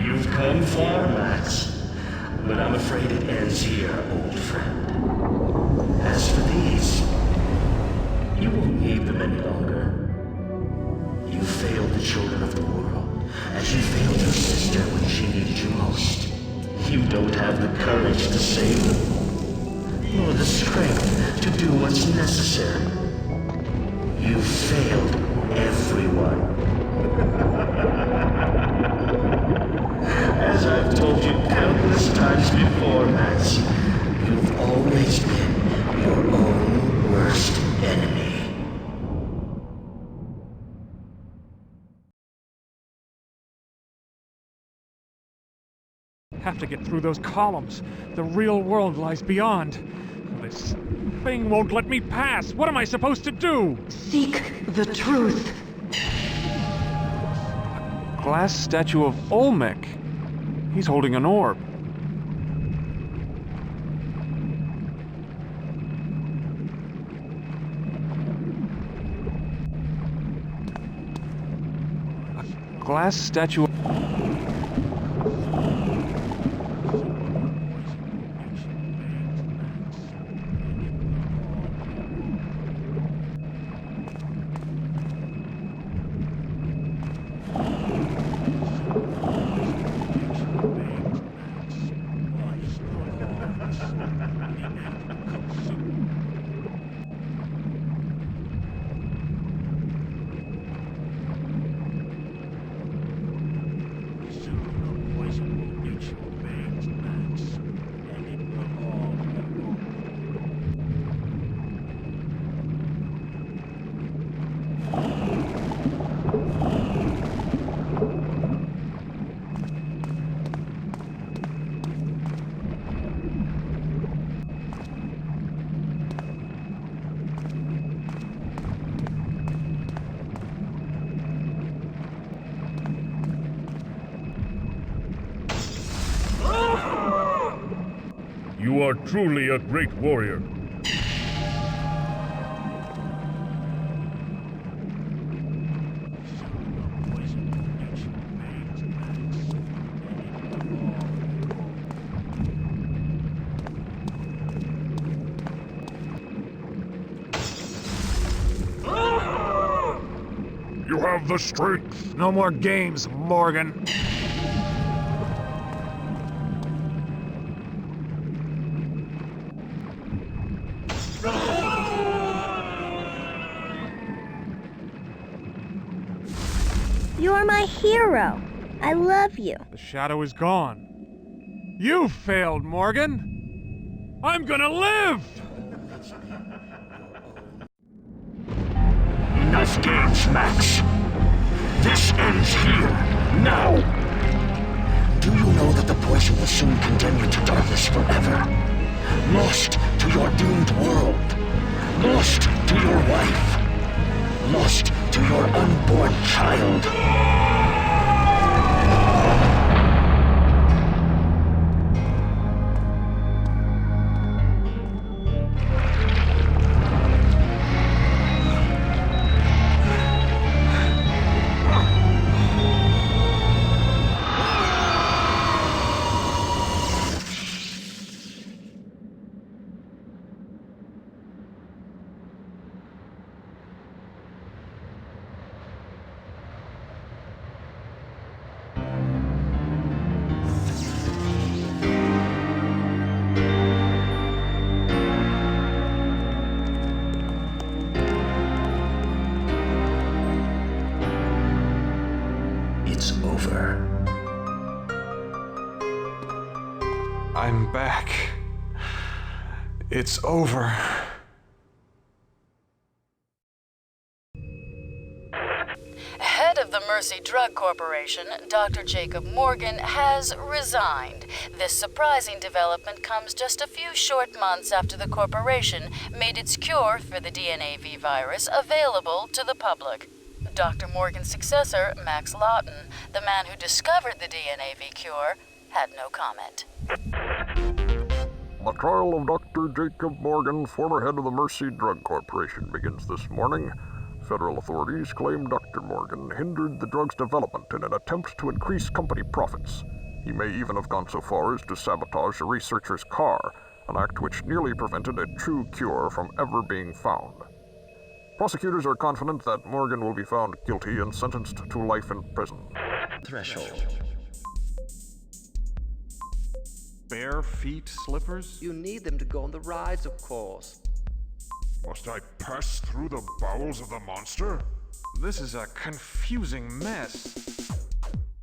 You've come far, Max, but I'm afraid it ends here, old friend. As for these, you won't need them any longer. You failed the children of the world, as you failed your sister when she needed you most. You don't have the courage to save them, nor the strength to do what's necessary. You failed everyone. As I've told you countless times before, Max, you've always been your own worst enemy. Have to get through those columns. The real world lies beyond. This thing won't let me pass. What am I supposed to do? Seek the truth. Glass statue of Olmec. He's holding an orb. A glass statue of... You are truly a great warrior. You have the strength. No more games, Morgan. You're my hero. I love you. The shadow is gone. You failed, Morgan. I'm gonna live! Enough games, Max. This ends here, now. Do you know that the poison will soon condemn you to darkness forever? Lost to your doomed world. Lost to your wife. Lost to your unborn child. It's over. I'm back. It's over. Head of the Mercy Drug Corporation, Dr. Jacob Morgan, has resigned. This surprising development comes just a few short months after the corporation made its cure for the DNAV virus available to the public. Dr. Morgan's successor, Max Lawton, the man who discovered the DNAV cure, had no comment. The trial of Dr. Jacob Morgan, former head of the Mercy Drug Corporation, begins this morning. Federal authorities claim Dr. Morgan hindered the drug's development in an attempt to increase company profits. He may even have gone so far as to sabotage a researcher's car, an act which nearly prevented a true cure from ever being found. Prosecutors are confident that Morgan will be found guilty and sentenced to life in prison. Threshold. Bare feet slippers? You need them to go on the rides, of course. Must I pass through the bowels of the monster? This is a confusing mess.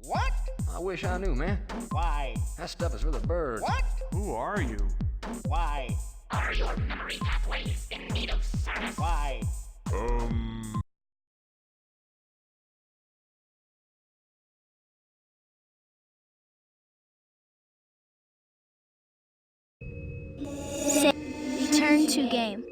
What? I wish I knew, man. Why? That stuff is for the birds. What? Who are you? Why? Are your memory pathways in need of service? Why? Return to game.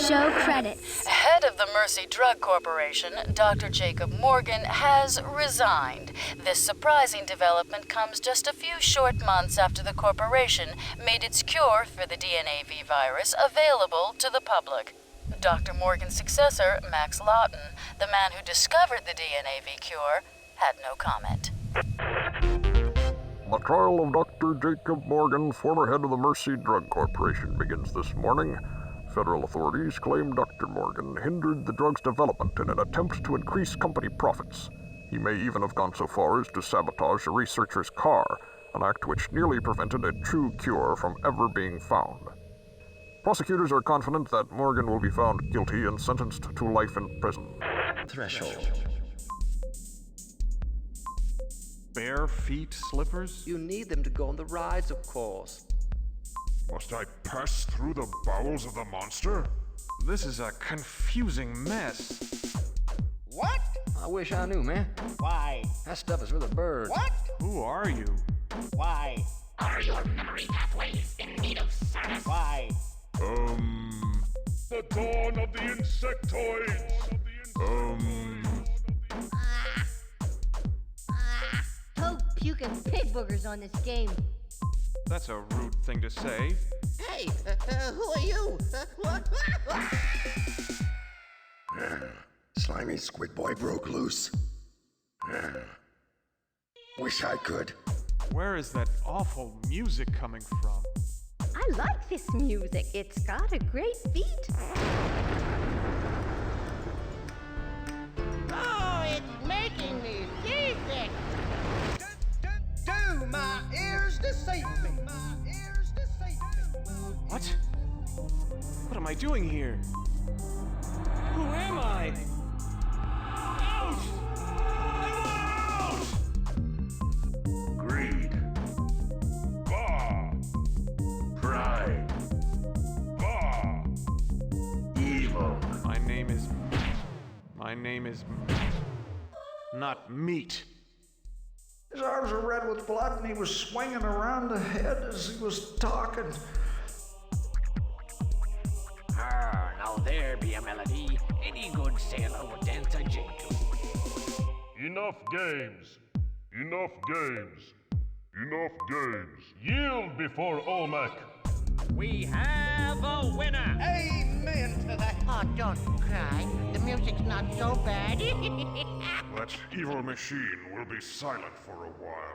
Show credits. Head of the Mercy Drug Corporation, Dr. Jacob Morgan, has resigned. This surprising development comes just a few short months after the corporation made its cure for the DNAV virus available to the public. Dr. Morgan's successor, Max Lawton, the man who discovered the DNAV cure, had no comment. The trial of Dr. Jacob Morgan, former head of the Mercy Drug Corporation, begins this morning. Federal authorities claim Dr. Morgan hindered the drug's development in an attempt to increase company profits. He may even have gone so far as to sabotage a researcher's car, an act which nearly prevented a true cure from ever being found. Prosecutors are confident that Morgan will be found guilty and sentenced to life in prison. Threshold. Bare feet slippers? You need them to go on the rides, of course. Must I pass through the bowels of the monster? This is a confusing mess. What? I wish I knew, man. Why? That stuff is for the birds. What? Who are you? Why? Are your memory pathways in need of service? Why? The dawn of the insectoids! Hope you puking pig boogers on this game. That's a rude thing to say. Hey, who are you? Slimy squid boy broke loose. Wish I could. Where is that awful music coming from? I like this music. It's got a great beat. Oh, it's making me seasick. Do my ears deceive me? What? What am I doing here? Who am I? Out! Greed. Bah. Pride. Bah. Evil. My name is not meat. His arms were red with blood and he was swinging around the head as he was talking. Now there be a melody any good sailor would dance a jig to. Enough games. Enough games. Enough games. Yield before Olmec. We have a winner! Amen to that. Oh, don't cry. The music's not so bad. That evil machine will be silent for a while.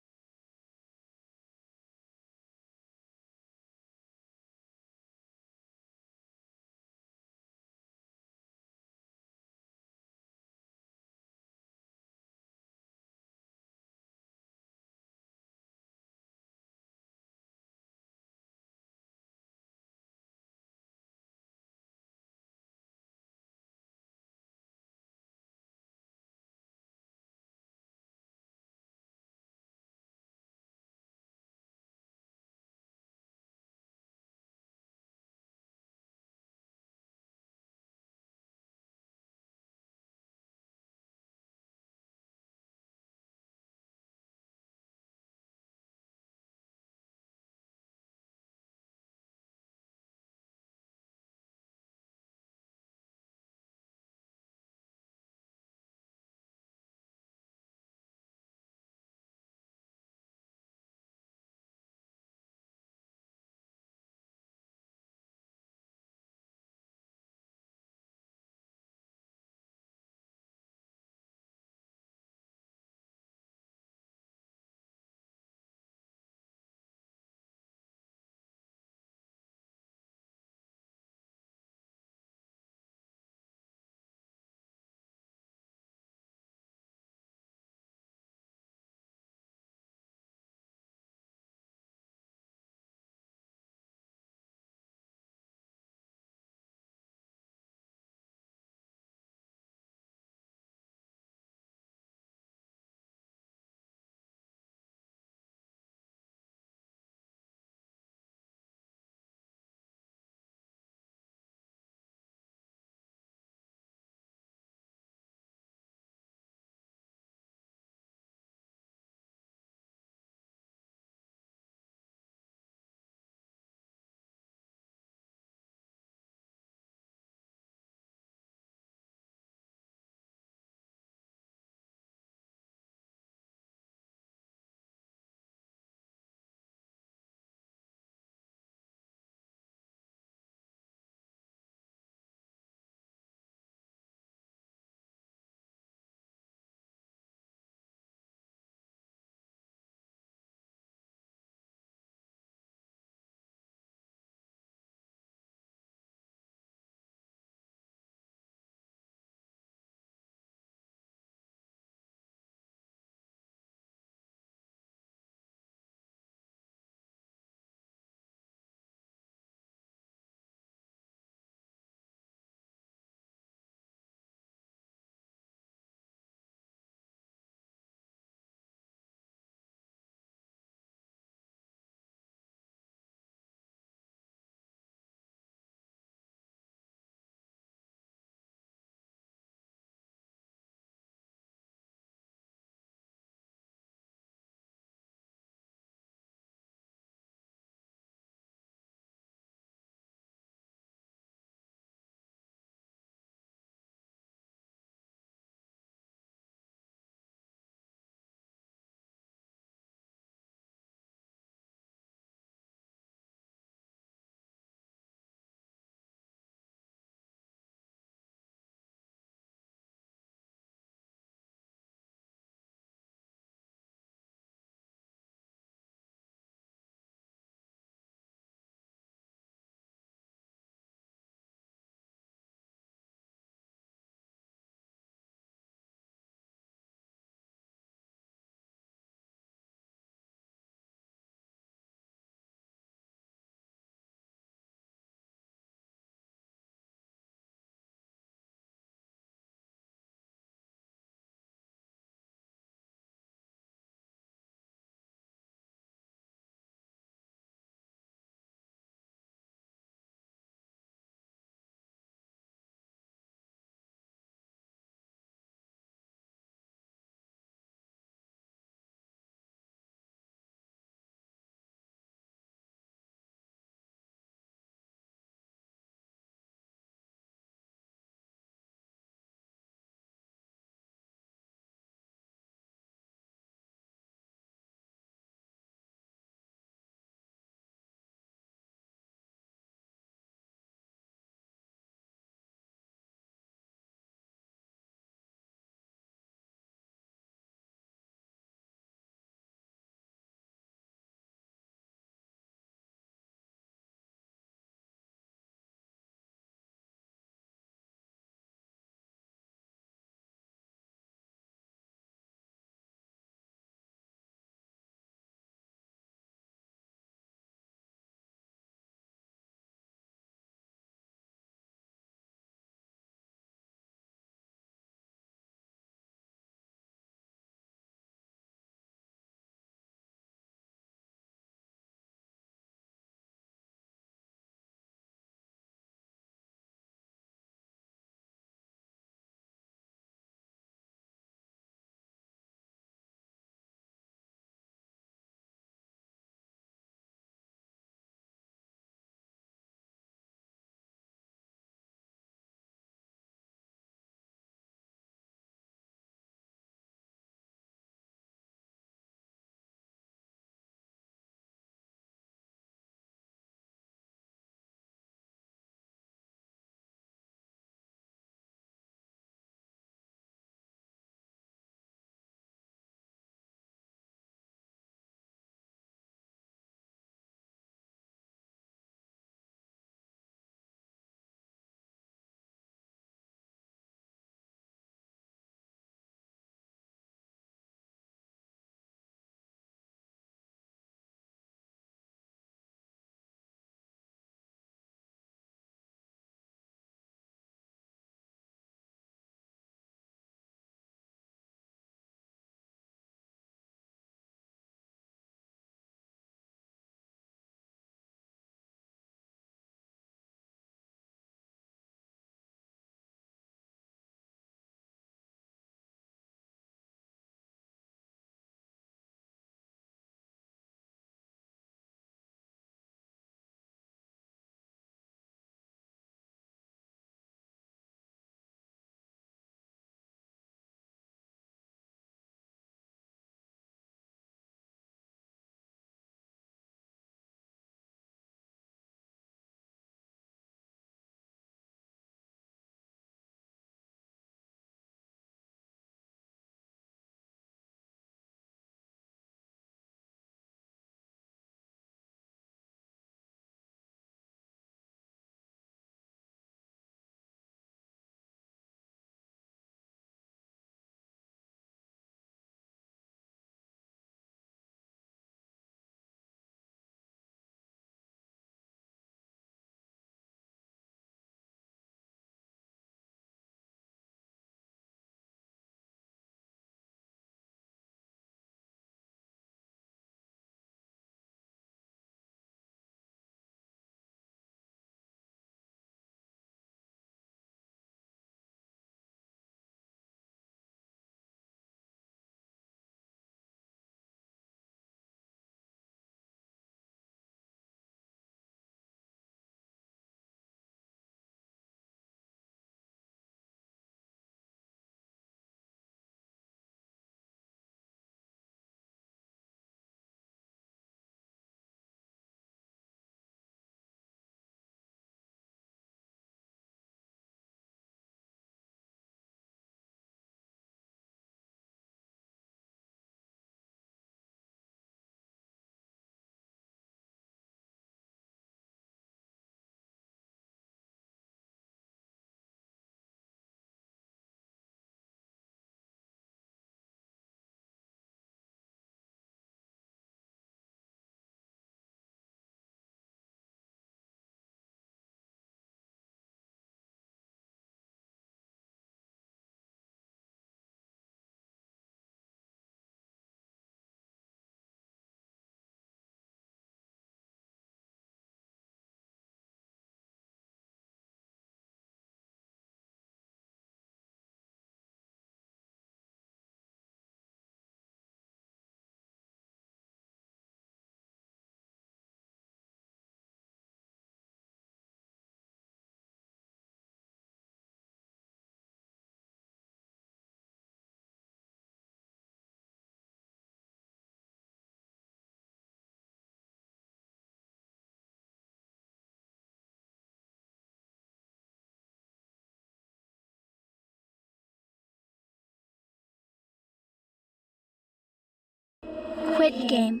Squid Game.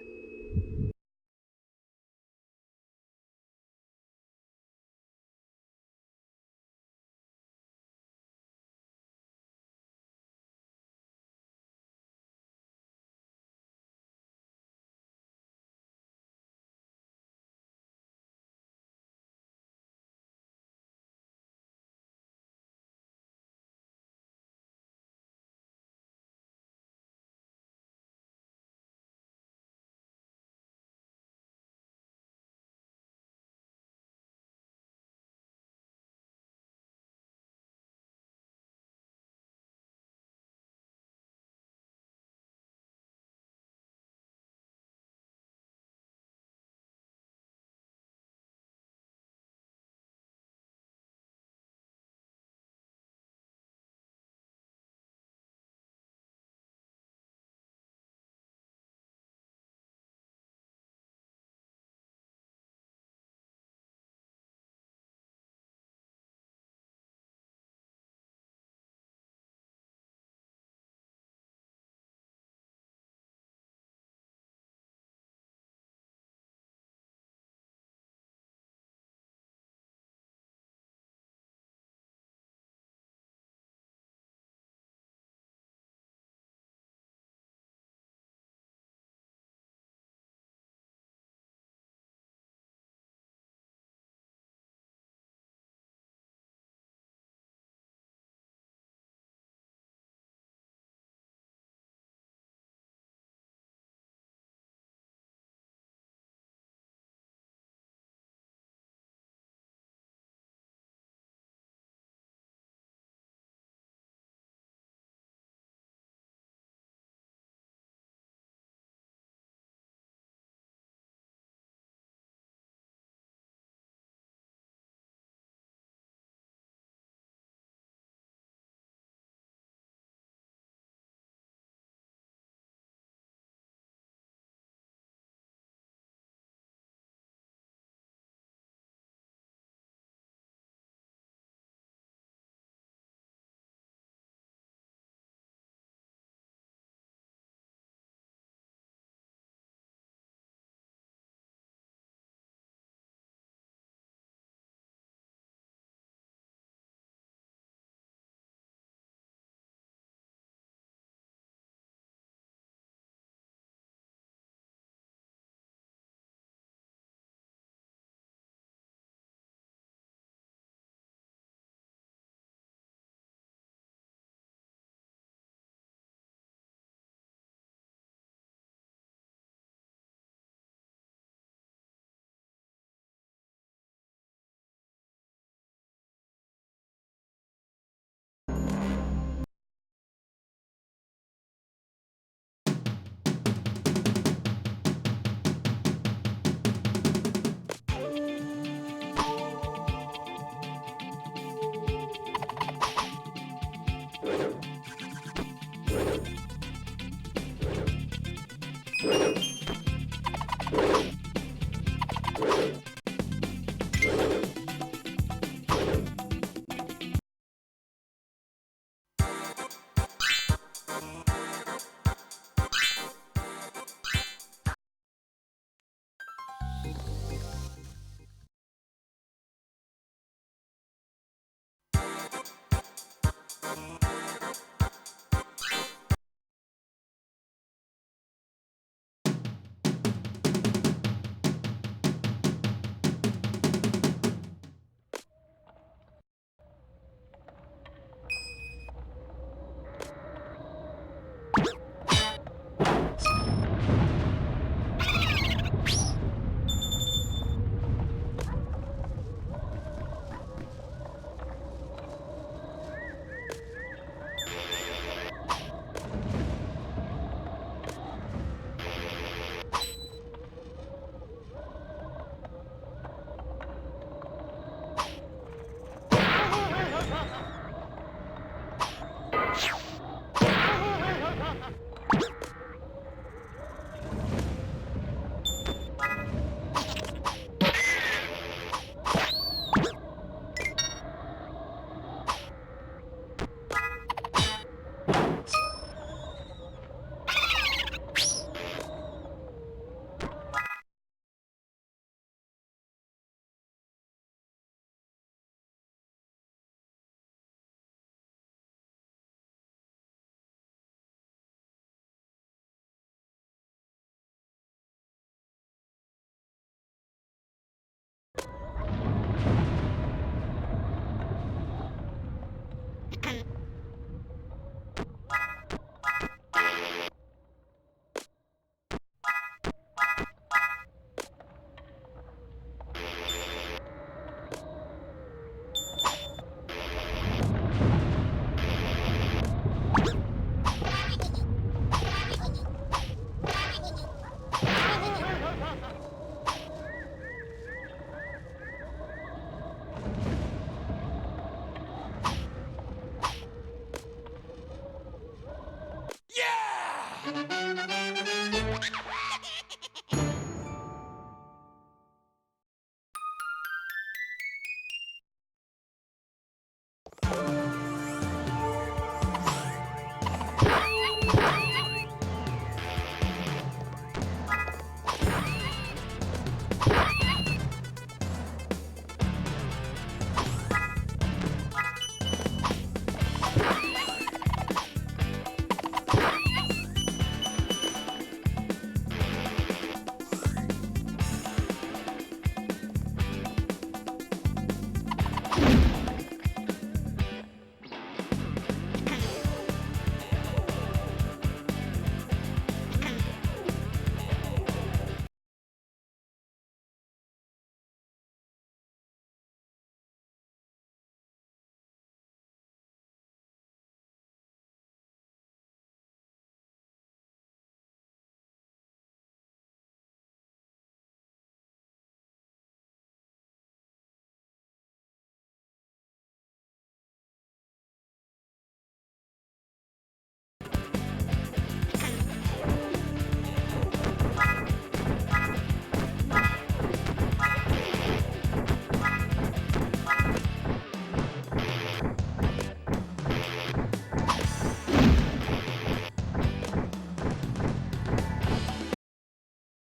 Thank you.